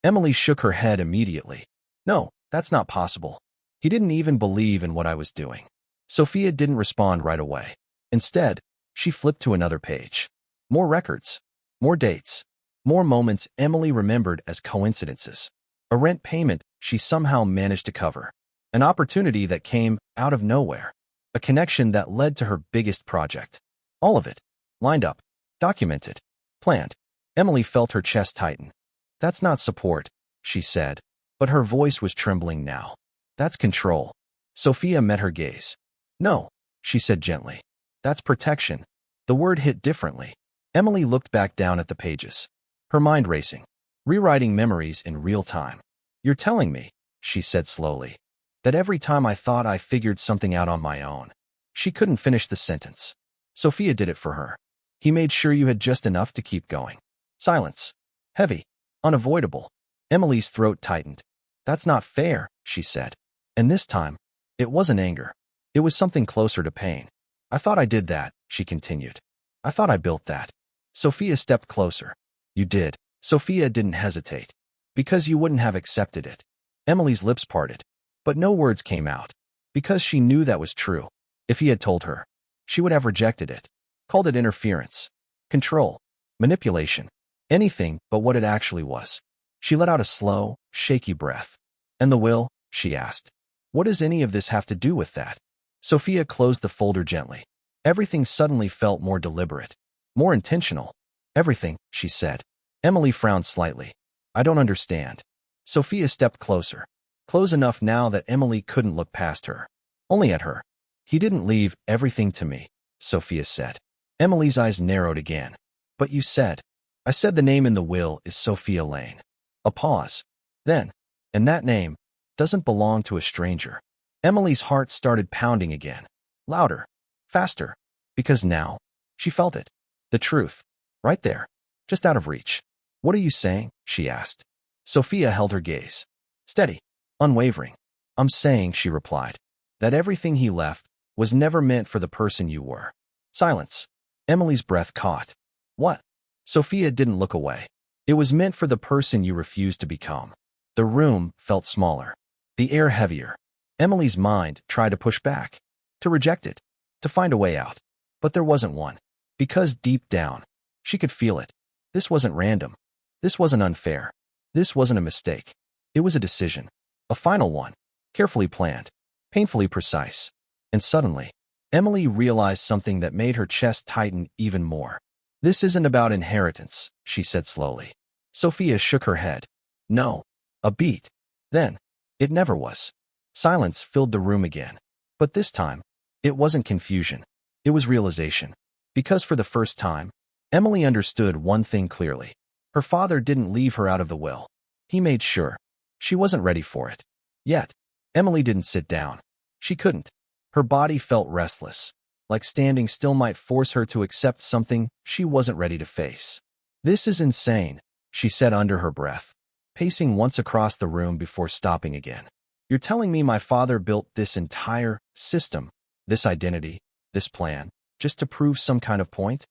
Emily shook her head immediately. No, that's not possible. He didn't even believe in what I was doing. Sophia didn't respond right away. Instead, she flipped to another page. More records. More dates. More moments Emily remembered as coincidences. A rent payment she somehow managed to cover. An opportunity that came out of nowhere. A connection that led to her biggest project. All of it. Lined up. Documented. Planned. Emily felt her chest tighten. That's not support, she said, but her voice was trembling now. That's control. Sophia met her gaze. No, she said gently. That's protection. The word hit differently. Emily looked back down at the pages. Her mind racing. Rewriting memories in real time. You're telling me, she said slowly, that every time I thought I figured something out on my own. She couldn't finish the sentence. Sophia did it for her. He made sure you had just enough to keep going. Silence. Heavy. Unavoidable. Emily's throat tightened. That's not fair, she said. And this time, it wasn't anger. It was something closer to pain. I thought I did that, she continued. I thought I built that. Sophia stepped closer. You did. Sophia didn't hesitate. Because you wouldn't have accepted it. Emily's lips parted. But no words came out. Because she knew that was true. If he had told her, she would have rejected it. Called it interference. Control. Manipulation. Anything but what it actually was. She let out a slow, shaky breath. And the will? She asked. What does any of this have to do with that? Sophia closed the folder gently. Everything suddenly felt more deliberate. More intentional. Everything, she said. Emily frowned slightly. I don't understand. Sophia stepped closer. Close enough now that Emily couldn't look past her. Only at her. He didn't leave everything to me, Sophia said. Emily's eyes narrowed again. But you said. I said the name in the will is Sophia Lane. A pause. Then. And that name doesn't belong to a stranger. Emily's heart started pounding again. Louder. Faster. Because now, she felt it. The truth. Right there. Just out of reach. What are you saying? She asked. Sophia held her gaze. Steady. Unwavering. I'm saying, she replied, that everything he left was never meant for the person you were. Silence. Emily's breath caught. What? Sophia didn't look away. It was meant for the person you refused to become. The room felt smaller. The air heavier. Emily's mind tried to push back. To reject it. To find a way out. But there wasn't one. Because deep down, she could feel it. This wasn't random. This wasn't unfair. This wasn't a mistake. It was a decision. A final one. Carefully planned. Painfully precise. And suddenly, Emily realized something that made her chest tighten even more. This isn't about inheritance, she said slowly. Sophia shook her head. No. A beat. Then. It never was. Silence filled the room again. But this time, it wasn't confusion. It was realization. Because for the first time, Emily understood one thing clearly. Her father didn't leave her out of the will. He made sure. She wasn't ready for it. Yet, Emily didn't sit down. She couldn't. Her body felt restless, like standing still might force her to accept something she wasn't ready to face. This is insane, she said under her breath, pacing once across the room before stopping again. You're telling me my father built this entire system, this identity, this plan, just to prove some kind of point?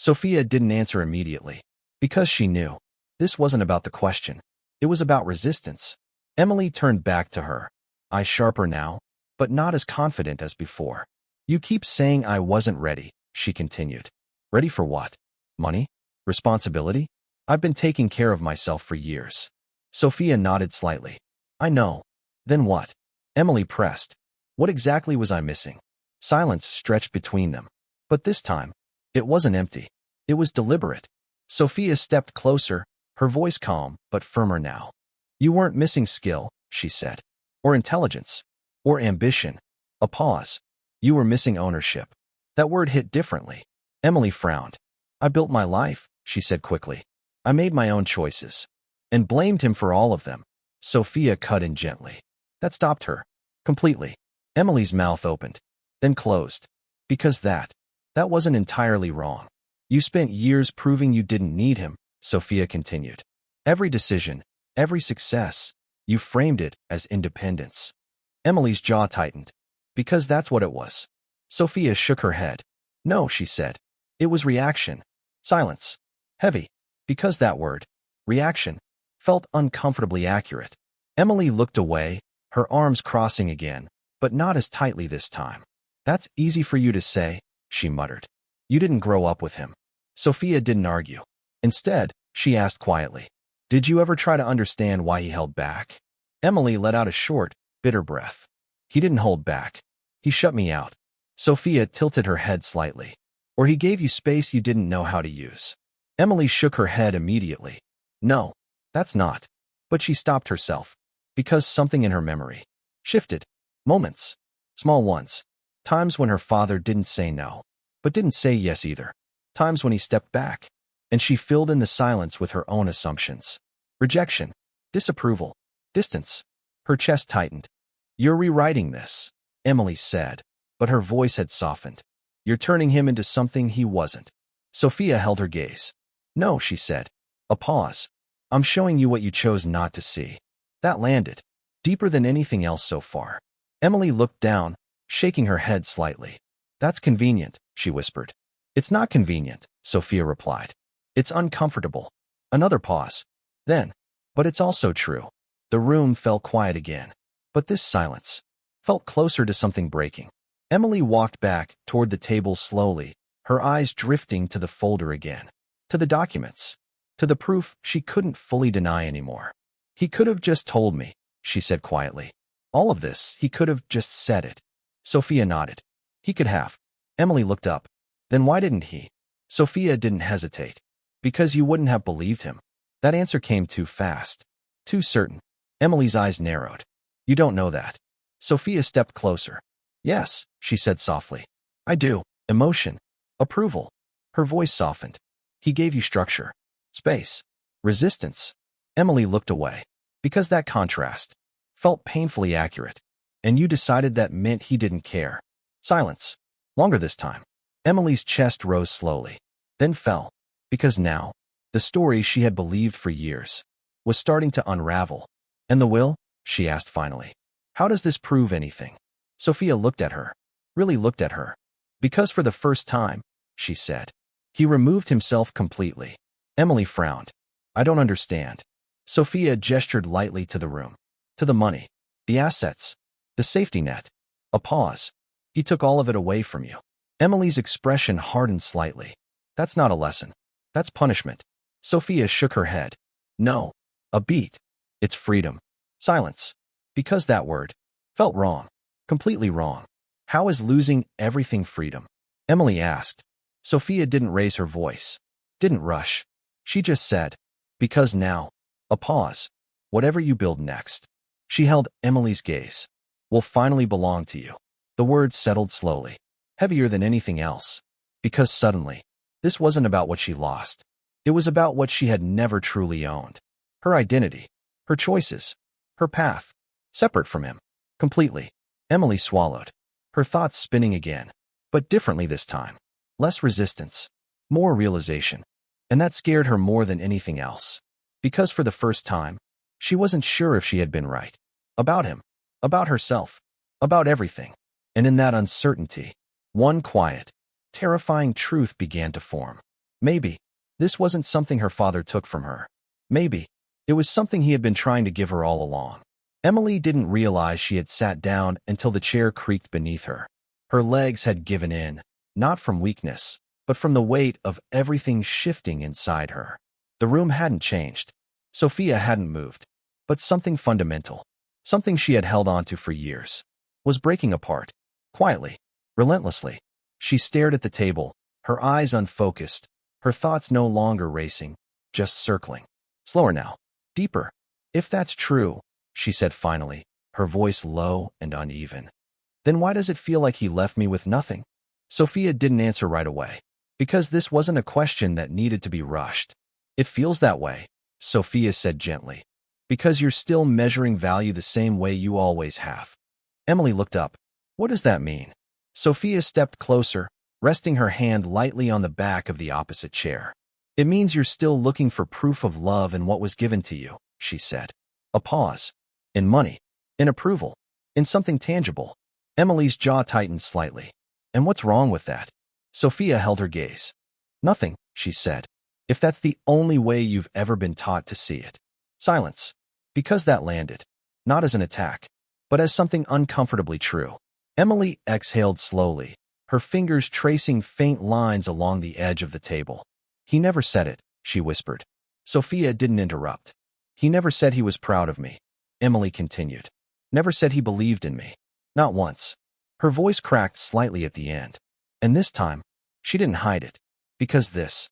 Sophia didn't answer immediately, because she knew this wasn't about the question. It was about resistance. Emily turned back to her, eyes sharper now, but not as confident as before. You keep saying I wasn't ready, she continued. Ready for what? Money? Responsibility? I've been taking care of myself for years. Sophia nodded slightly. I know. Then what? Emily pressed. What exactly was I missing? Silence stretched between them. But this time, it wasn't empty. It was deliberate. Sophia stepped closer, her voice calm but firmer now. You weren't missing skill, she said. Or intelligence. Or ambition. A pause. You were missing ownership. That word hit differently. Emily frowned. I built my life, she said quickly. I made my own choices. And blamed him for all of them. Sophia cut in gently. That stopped her. Completely. Emily's mouth opened. Then closed. Because that wasn't entirely wrong. You spent years proving you didn't need him, Sophia continued. Every decision, every success, you framed it as independence. Emily's jaw tightened. Because that's what it was. Sophia shook her head. No, she said. It was reaction. Silence. Heavy. Because that word, reaction, felt uncomfortably accurate. Emily looked away, her arms crossing again, but not as tightly this time. That's easy for you to say, she muttered. You didn't grow up with him. Sophia didn't argue. Instead, she asked quietly, did you ever try to understand why he held back? Emily let out a short, bitter breath. He didn't hold back. He shut me out. Sophia tilted her head slightly. Or he gave you space you didn't know how to use. Emily shook her head immediately. No, that's not. But she stopped herself. Because something in her memory shifted. Moments. Small ones. Times when her father didn't say no, but didn't say yes either. Times when he stepped back. And she filled in the silence with her own assumptions. Rejection. Disapproval. Distance. Her chest tightened. You're rewriting this, Emily said, but her voice had softened. You're turning him into something he wasn't. Sophia held her gaze. No, she said. A pause. I'm showing you what you chose not to see. That landed. Deeper than anything else so far. Emily looked down, shaking her head slightly. That's convenient, she whispered. It's not convenient, Sophia replied. It's uncomfortable. Another pause. Then, but it's also true. The room fell quiet again. But this silence felt closer to something breaking. Emily walked back toward the table slowly, her eyes drifting to the folder again. To the documents. To the proof she couldn't fully deny anymore. He could have just told me, she said quietly. All of this, he could have just said it. Sophia nodded. He could have. Emily looked up. Then why didn't he? Sophia didn't hesitate. Because you wouldn't have believed him. That answer came too fast. Too certain. Emily's eyes narrowed. You don't know that. Sophia stepped closer. Yes, she said softly. I do. Emotion. Approval. Her voice softened. He gave you structure. Space. Resistance. Emily looked away. Because that contrast felt painfully accurate. And you decided that meant he didn't care. Silence. Longer this time. Emily's chest rose slowly. Then fell. Because now, the story she had believed for years was starting to unravel. And the will? She asked finally. How does this prove anything? Sophia looked at her. Really looked at her. Because for the first time, she said. He removed himself completely. Emily frowned. I don't understand. Sophia gestured lightly to the room. To the money. The assets. The safety net. A pause. He took all of it away from you. Emily's expression hardened slightly. That's not a lesson. That's punishment. Sophia shook her head. No. A beat. It's freedom. Silence. Because that word felt wrong. Completely wrong. How is losing everything freedom? Emily asked. Sophia didn't raise her voice. Didn't rush. She just said, because now. A pause. Whatever you build next. She held Emily's gaze. Will finally belong to you. The words settled slowly. Heavier than anything else. Because suddenly, this wasn't about what she lost. It was about what she had never truly owned. Her identity. Her choices. Her path. Separate from him. Completely. Emily swallowed. Her thoughts spinning again. But differently this time. Less resistance. More realization. And that scared her more than anything else. Because for the first time, she wasn't sure if she had been right. About him. About herself. About everything. And in that uncertainty, one quiet, terrifying truth began to form. Maybe this wasn't something her father took from her. Maybe it was something he had been trying to give her all along. Emily didn't realize she had sat down until the chair creaked beneath her. Her legs had given in, not from weakness, but from the weight of everything shifting inside her. The room hadn't changed. Sophia hadn't moved. But something fundamental, something she had held onto for years, was breaking apart. Quietly, relentlessly. She stared at the table, her eyes unfocused, her thoughts no longer racing, just circling. Slower now. Deeper. If that's true, she said finally, her voice low and uneven, then why does it feel like he left me with nothing? Sophia didn't answer right away. Because this wasn't a question that needed to be rushed. It feels that way, Sophia said gently. Because you're still measuring value the same way you always have. Emily looked up. What does that mean? Sophia stepped closer, resting her hand lightly on the back of the opposite chair. It means you're still looking for proof of love in what was given to you, she said. A pause. In money. In approval. In something tangible. Emily's jaw tightened slightly. And what's wrong with that? Sophia held her gaze. Nothing, she said. If that's the only way you've ever been taught to see it. Silence. Because that landed. Not as an attack, but as something uncomfortably true. Emily exhaled slowly, her fingers tracing faint lines along the edge of the table. He never said it, she whispered. Sophia didn't interrupt. He never said he was proud of me, Emily continued. Never said he believed in me. Not once. Her voice cracked slightly at the end. And this time, she didn't hide it. Because this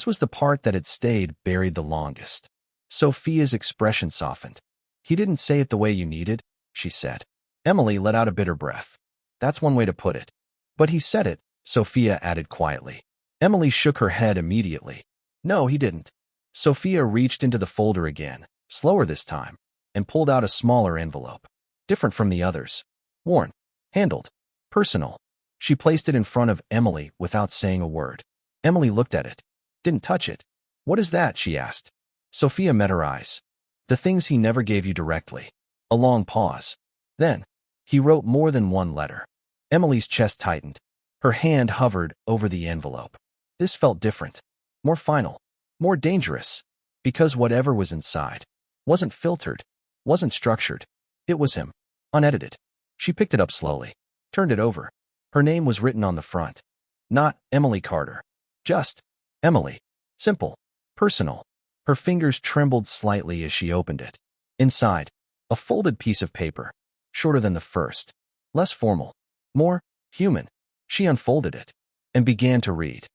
was the part that had stayed buried the longest. Sophia's expression softened. He didn't say it the way you needed, she said. Emily let out a bitter breath. That's one way to put it. But he said it, Sophia added quietly. Emily shook her head immediately. No, he didn't. Sophia reached into the folder again, slower this time, and pulled out a smaller envelope. Different from the others. Worn. Handled. Personal. She placed it in front of Emily without saying a word. Emily looked at it. Didn't touch it. What is that? She asked. Sophia met her eyes. The things he never gave you directly. A long pause. Then, he wrote more than one letter. Emily's chest tightened. Her hand hovered over the envelope. This felt different. More final. More dangerous. Because whatever was inside wasn't filtered, wasn't structured. It was him. Unedited. She picked it up slowly. Turned it over. Her name was written on the front. Not Emily Carter. Just Emily. Simple. Personal. Her fingers trembled slightly as she opened it. Inside, a folded piece of paper. Shorter than the first. Less formal. More human. She unfolded it and began to read.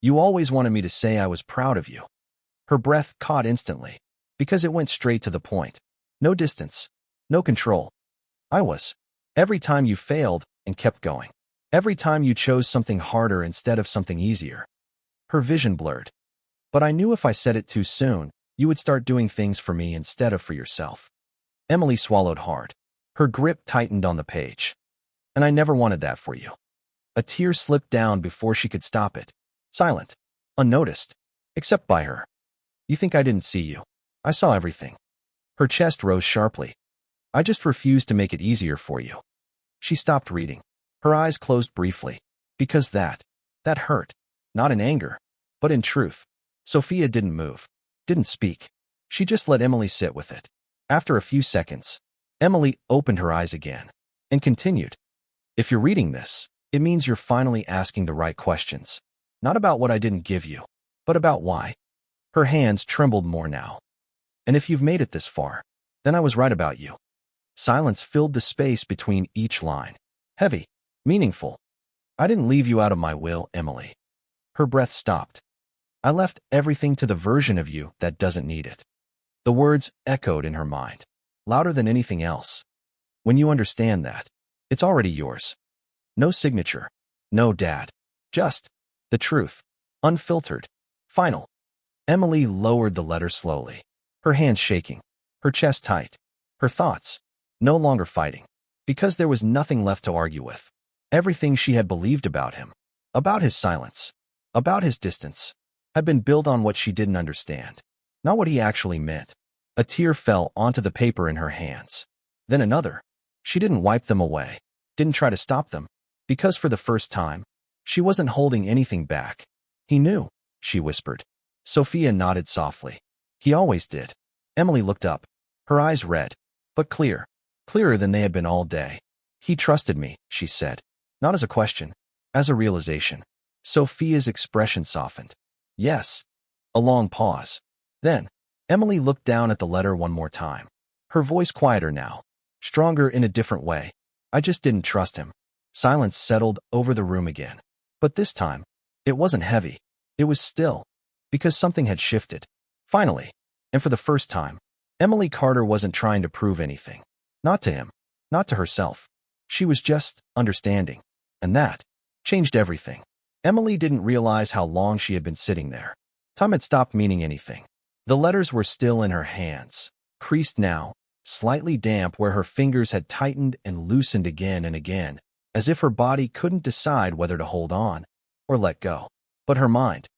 You always wanted me to say I was proud of you. Her breath caught instantly, because it went straight to the point. No distance. No control. I was. Every time you failed and kept going. Every time you chose something harder instead of something easier. Her vision blurred. But I knew if I said it too soon, you would start doing things for me instead of for yourself. Emily swallowed hard. Her grip tightened on the page. And I never wanted that for you. A tear slipped down before she could stop it. Silent. Unnoticed. Except by her. You think I didn't see you? I saw everything. Her chest rose sharply. I just refused to make it easier for you. She stopped reading. Her eyes closed briefly. Because that hurt. Not in anger, but in truth. Sophia didn't move. Didn't speak. She just let Emily sit with it. After a few seconds, Emily opened her eyes again and continued. If you're reading this, it means you're finally asking the right questions. Not about what I didn't give you, but about why. Her hands trembled more now. And if you've made it this far, then I was right about you. Silence filled the space between each line. Heavy. Meaningful. I didn't leave you out of my will, Emily. Her breath stopped. I left everything to the version of you that doesn't need it. The words echoed in her mind, louder than anything else. When you understand that, it's already yours. No signature. No dad. Just the truth. Unfiltered. Final. Emily lowered the letter slowly, her hands shaking, her chest tight, her thoughts no longer fighting, because there was nothing left to argue with. Everything she had believed about him, about his silence, about his distance, had been built on what she didn't understand, not what he actually meant. A tear fell onto the paper in her hands. Then another. She didn't wipe them away, didn't try to stop them, because for the first time, she wasn't holding anything back. He knew. she whispered. Sophia nodded softly. He always did. Emily looked up, her eyes red, but clear, clearer than they had been all day. He trusted me, she said, not as a question, as a realization. Sophia's expression softened. Yes. A long pause. Then, Emily looked down at the letter one more time. Her voice quieter now, stronger in a different way. I just didn't trust him. Silence settled over the room again. But this time, it wasn't heavy. It was still, because something had shifted. Finally, and for the first time, Emily Carter wasn't trying to prove anything. Not to him, not to herself. She was just understanding. And that changed everything. Emily didn't realize how long she had been sitting there. Time had stopped meaning anything. The letters were still in her hands, creased now, slightly damp where her fingers had tightened and loosened again and again, as if her body couldn't decide whether to hold on or let go. But her mind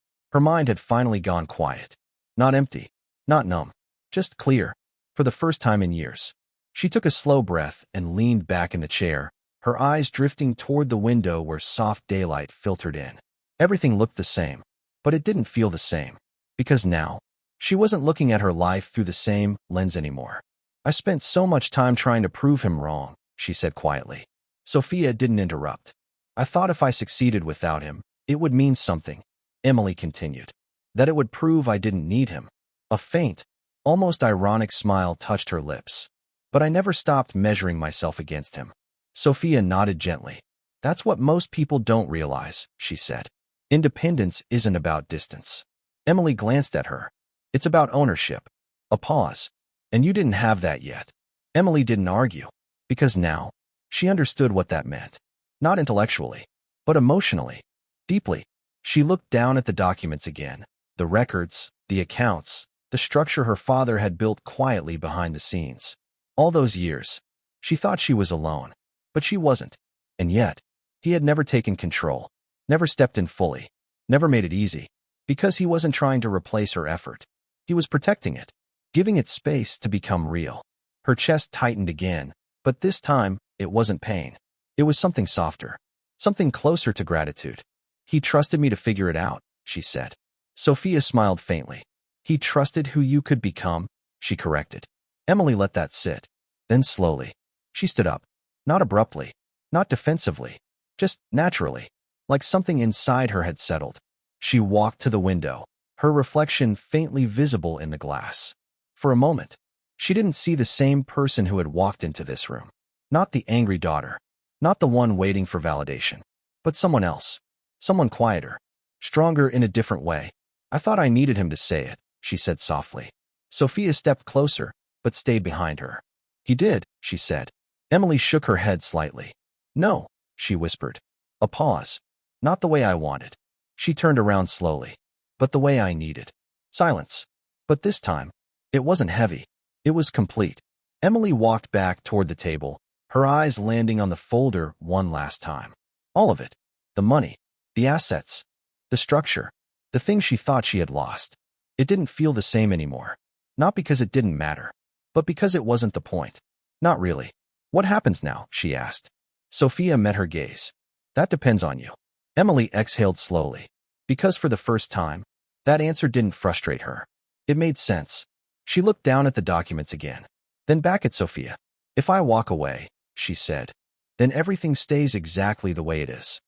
had finally gone quiet. Not empty, not numb, just clear, for the first time in years. She took a slow breath and leaned back in the chair, her eyes drifting toward the window where soft daylight filtered in. Everything looked the same, but it didn't feel the same. Because now, she wasn't looking at her life through the same lens anymore. I spent so much time trying to prove him wrong, she said quietly. Sophia didn't interrupt. I thought if I succeeded without him, it would mean something, Emily continued. That it would prove I didn't need him. A faint, almost ironic smile touched her lips. But I never stopped measuring myself against him. Sophia nodded gently. That's what most people don't realize, she said. Independence isn't about distance. Emily glanced at her. It's about ownership. A pause. And you didn't have that yet. Emily didn't argue. Because now, she understood what that meant. Not intellectually, but emotionally. Deeply. She looked down at the documents again. The records, the accounts, the structure her father had built quietly behind the scenes. All those years, she thought she was alone. But she wasn't. And yet, he had never taken control. Never stepped in fully. Never made it easy. Because he wasn't trying to replace her effort. He was protecting it. Giving it space to become real. Her chest tightened again. But this time, it wasn't pain. It was something softer. Something closer to gratitude. He trusted me to figure it out, she said. Sophia smiled faintly. He trusted who you could become, she corrected. Emily let that sit. Then slowly, she stood up. Not abruptly, not defensively, just naturally, like something inside her had settled. She walked to the window, her reflection faintly visible in the glass. For a moment, she didn't see the same person who had walked into this room. Not the angry daughter, not the one waiting for validation, but someone else, someone quieter, stronger in a different way. I thought I needed him to say it, she said softly. Sophia stepped closer, but stayed behind her. He did, she said. Emily shook her head slightly. No, she whispered. A pause. Not the way I wanted. She turned around slowly. But the way I needed. Silence. But this time, it wasn't heavy. It was complete. Emily walked back toward the table, her eyes landing on the folder one last time. All of it. The money. The assets. The structure. The things she thought she had lost. It didn't feel the same anymore. Not because it didn't matter, but because it wasn't the point. Not really. What happens now? She asked. Sophia met her gaze. That depends on you. Emily exhaled slowly. Because for the first time, that answer didn't frustrate her. It made sense. She looked down at the documents again. Then back at Sophia. If I walk away, she said, then everything stays exactly the way it is.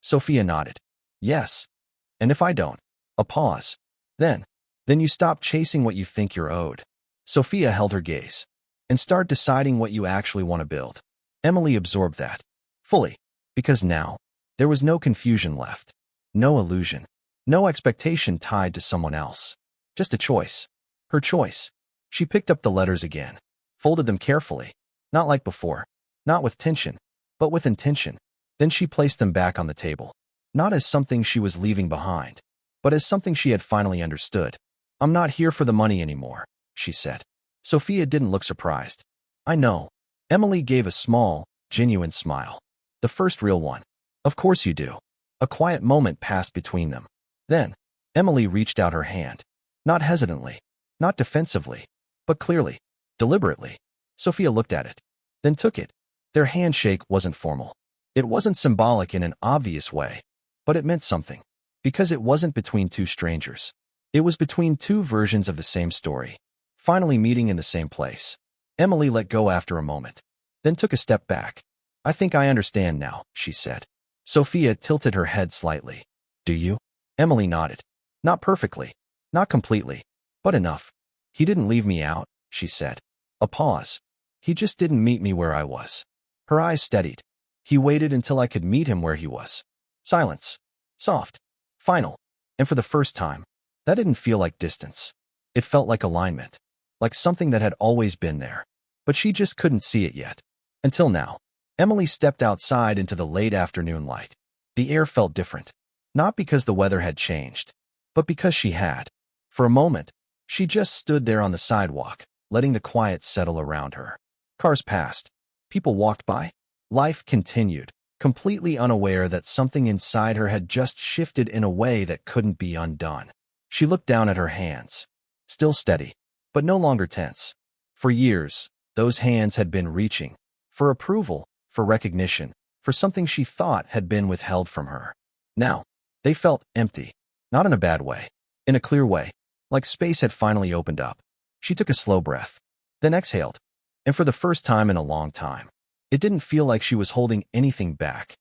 Sophia nodded. Yes. And if I don't? A pause. Then you stop chasing what you think you're owed. Sophia held her gaze. And start deciding what you actually want to build. Emily absorbed that. Fully. Because now, there was no confusion left. No illusion. No expectation tied to someone else. Just a choice. Her choice. She picked up the letters again. Folded them carefully. Not like before. Not with tension. But with intention. Then she placed them back on the table. Not as something she was leaving behind. But as something she had finally understood. I'm not here for the money anymore, she said. Sophia didn't look surprised. I know. Emily gave a small, genuine smile. The first real one. Of course you do. A quiet moment passed between them. Then, Emily reached out her hand. Not hesitantly. Not defensively. But clearly. Deliberately. Sophia looked at it. Then took it. Their handshake wasn't formal. It wasn't symbolic in an obvious way. But it meant something. Because it wasn't between two strangers. It was between two versions of the same story, finally meeting in the same place. Emily let go after a moment, then took a step back. I think I understand now, she said. Sophia tilted her head slightly. Do you? Emily nodded. Not perfectly, not completely, but enough. He didn't leave me out, she said. A pause. He just didn't meet me where I was. Her eyes steadied. He waited until I could meet him where he was. Silence. Soft. Final. And for the first time, that didn't feel like distance. It felt like alignment. Like something that had always been there. But she just couldn't see it yet. Until now. Emily stepped outside into the late afternoon light. The air felt different. Not because the weather had changed, but because she had. For a moment, she just stood there on the sidewalk, letting the quiet settle around her. Cars passed. People walked by. Life continued, completely unaware that something inside her had just shifted in a way that couldn't be undone. She looked down at her hands. Still steady, but no longer tense. For years, those hands had been reaching. For approval, for recognition, for something she thought had been withheld from her. Now, they felt empty. Not in a bad way. In a clear way. Like space had finally opened up. She took a slow breath. Then exhaled. And for the first time in a long time, it didn't feel like she was holding anything back.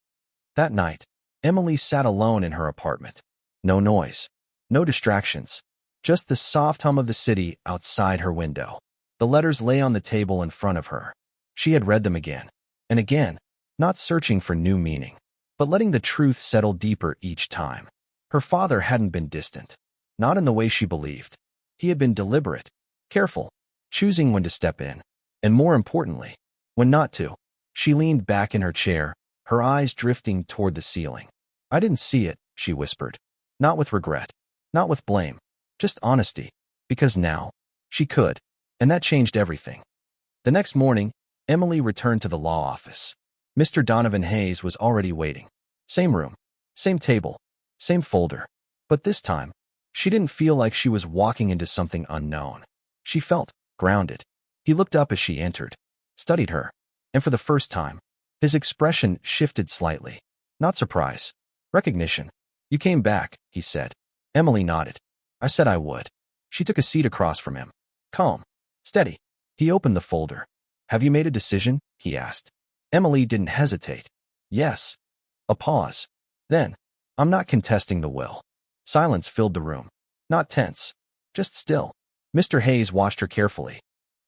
That night, Emily sat alone in her apartment. No noise. No distractions. Just the soft hum of the city outside her window. The letters lay on the table in front of her. She had read them again. And again, not searching for new meaning, but letting the truth settle deeper each time. Her father hadn't been distant. Not in the way she believed. He had been deliberate, careful, choosing when to step in. And more importantly, when not to. She leaned back in her chair, her eyes drifting toward the ceiling. I didn't see it, she whispered. Not with regret. Not with blame. Just honesty. Because now, she could. And that changed everything. The next morning, Emily returned to the law office. Mr. Donovan Hayes was already waiting. Same room. Same table. Same folder. But this time, she didn't feel like she was walking into something unknown. She felt grounded. He looked up as she entered, studied her, and for the first time, his expression shifted slightly. Not surprise. Recognition. You came back, he said. Emily nodded. I said I would. She took a seat across from him. Calm. Steady. He opened the folder. Have you made a decision? He asked. Emily didn't hesitate. Yes. A pause. Then, I'm not contesting the will. Silence filled the room. Not tense. Just still. Mr. Hayes watched her carefully.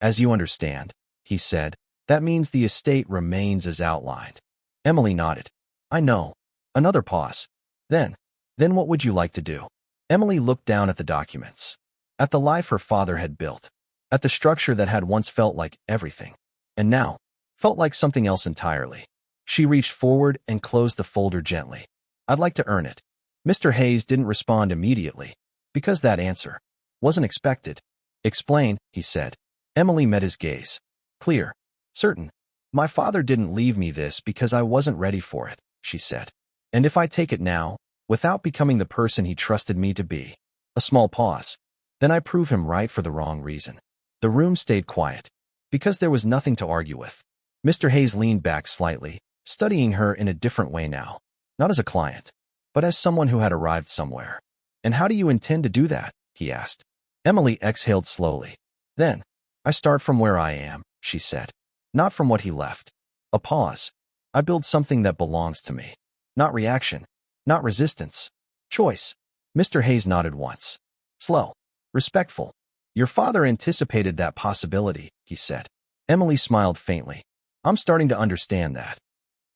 As you understand, he said, that means the estate remains as outlined. Emily nodded. I know. Another pause. Then what would you like to do? Emily looked down at the documents. At the life her father had built. At the structure that had once felt like everything. And now, felt like something else entirely. She reached forward and closed the folder gently. I'd like to earn it. Mr. Hayes didn't respond immediately, because that answer wasn't expected. Explain, he said. Emily met his gaze. Clear. Certain. My father didn't leave me this because I wasn't ready for it, she said. And if I take it now, without becoming the person he trusted me to be, a small pause, then I prove him right for the wrong reason. The room stayed quiet, because there was nothing to argue with. Mr. Hayes leaned back slightly, studying her in a different way now. Not as a client, but as someone who had arrived somewhere. And how do you intend to do that? He asked. Emily exhaled slowly. Then, I start from where I am, she said. Not from what he left. A pause. I build something that belongs to me. Not reaction. Not resistance. Choice. Mr. Hayes nodded once. Slow. Respectful. Your father anticipated that possibility, he said. Emily smiled faintly. I'm starting to understand that.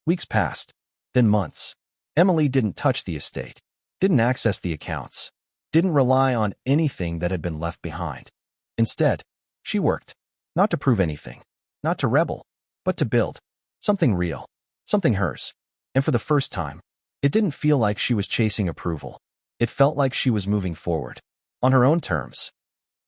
Weeks passed. Then months. Emily didn't touch the estate. Didn't access the accounts. Didn't rely on anything that had been left behind. Instead, she worked. Not to prove anything. Not to rebel. But to build. Something real. Something hers. And for the first time, it didn't feel like she was chasing approval. It felt like she was moving forward. On her own terms.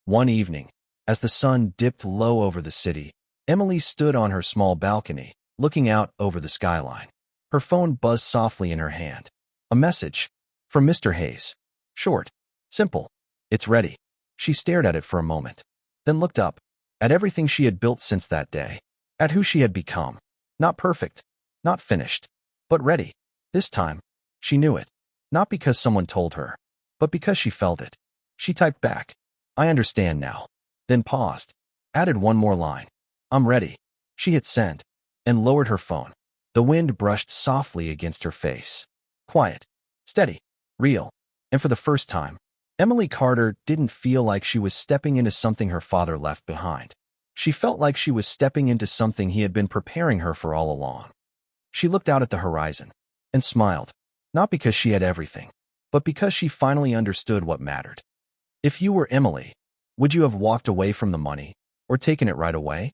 One evening, as the sun dipped low over the city, Emily stood on her small balcony, looking out over the skyline. Her phone buzzed softly in her hand. A message. From Mr. Hayes. Short. Simple. It's ready. She stared at it for a moment. Then looked up. At everything she had built since that day. At who she had become. Not perfect. Not finished. But ready. This time, she knew it. Not because someone told her, but because she felt it. She typed back, "I understand now." Then paused, added one more line, "I'm ready." She hit send, and lowered her phone. The wind brushed softly against her face. Quiet, steady, real. And for the first time, Emily Carter didn't feel like she was stepping into something her father left behind. She felt like she was stepping into something he had been preparing her for all along. She looked out at the horizon and smiled, not because she had everything, but because she finally understood what mattered. If you were Emily, would you have walked away from the money or taken it right away?